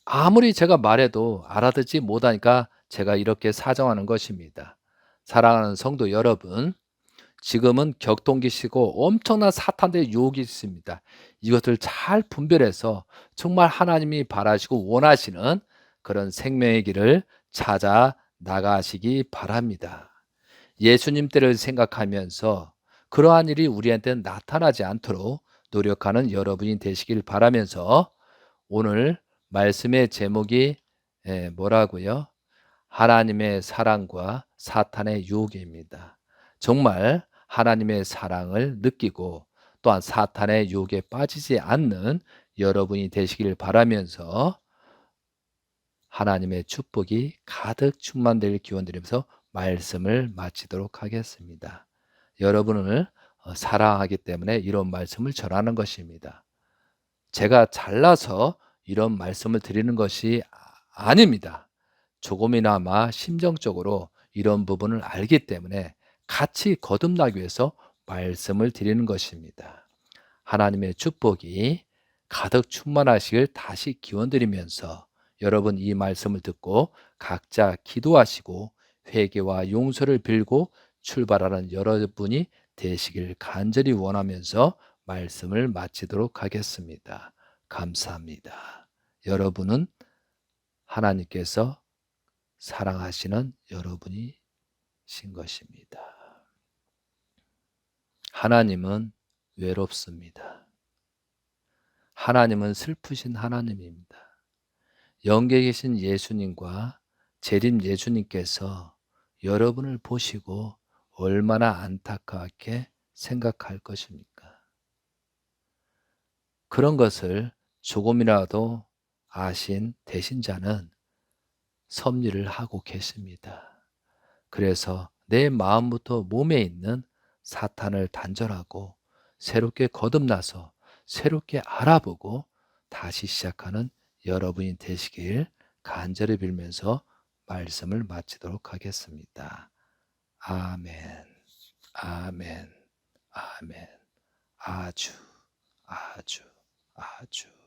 아무리 제가 말해도 알아듣지 못하니까 제가 이렇게 사정하는 것입니다. 사랑하는 성도 여러분, 지금은 격동기시고 엄청난 사탄들의 유혹이 있습니다. 이것을 잘 분별해서 정말 하나님이 바라시고 원하시는 그런 생명의 길을 찾아 나가시기 바랍니다. 예수님 때를 생각하면서 그러한 일이 우리한테 나타나지 않도록 노력하는 여러분이 되시길 바라면서, 오늘 말씀의 제목이 뭐라고요? 하나님의 사랑과 사탄의 유혹입니다. 정말 하나님의 사랑을 느끼고 또한 사탄의 유혹에 빠지지 않는 여러분이 되시길 바라면서 하나님의 축복이 가득 충만될 기원 드리면서 말씀을 마치도록 하겠습니다. 여러분을 사랑하기 때문에 이런 말씀을 전하는 것입니다. 제가 잘나서 이런 말씀을 드리는 것이 아닙니다. 조금이나마 심정적으로 이런 부분을 알기 때문에 같이 거듭나기 위해서 말씀을 드리는 것입니다. 하나님의 축복이 가득 충만하시길 다시 기원드리면서 여러분 이 말씀을 듣고 각자 기도하시고 회개와 용서를 빌고 출발하는 여러분이 되시길 간절히 원하면서 말씀을 마치도록 하겠습니다. 감사합니다. 여러분은 하나님께서 사랑하시는 여러분이신 것입니다. 하나님은 외롭습니다. 하나님은 슬프신 하나님입니다. 영계에 계신 예수님과 재림 예수님께서 여러분을 보시고 얼마나 안타깝게 생각할 것입니까? 그런 것을 조금이라도 아신 대신자는 섭리를 하고 계십니다. 그래서 내 마음부터 몸에 있는 사탄을 단절하고 새롭게 거듭나서 새롭게 알아보고 다시 시작하는 여러분이 되시길 간절히 빌면서 말씀을 마치도록 하겠습니다. 아멘, 아멘, 아멘. 아주, 아주, 아주.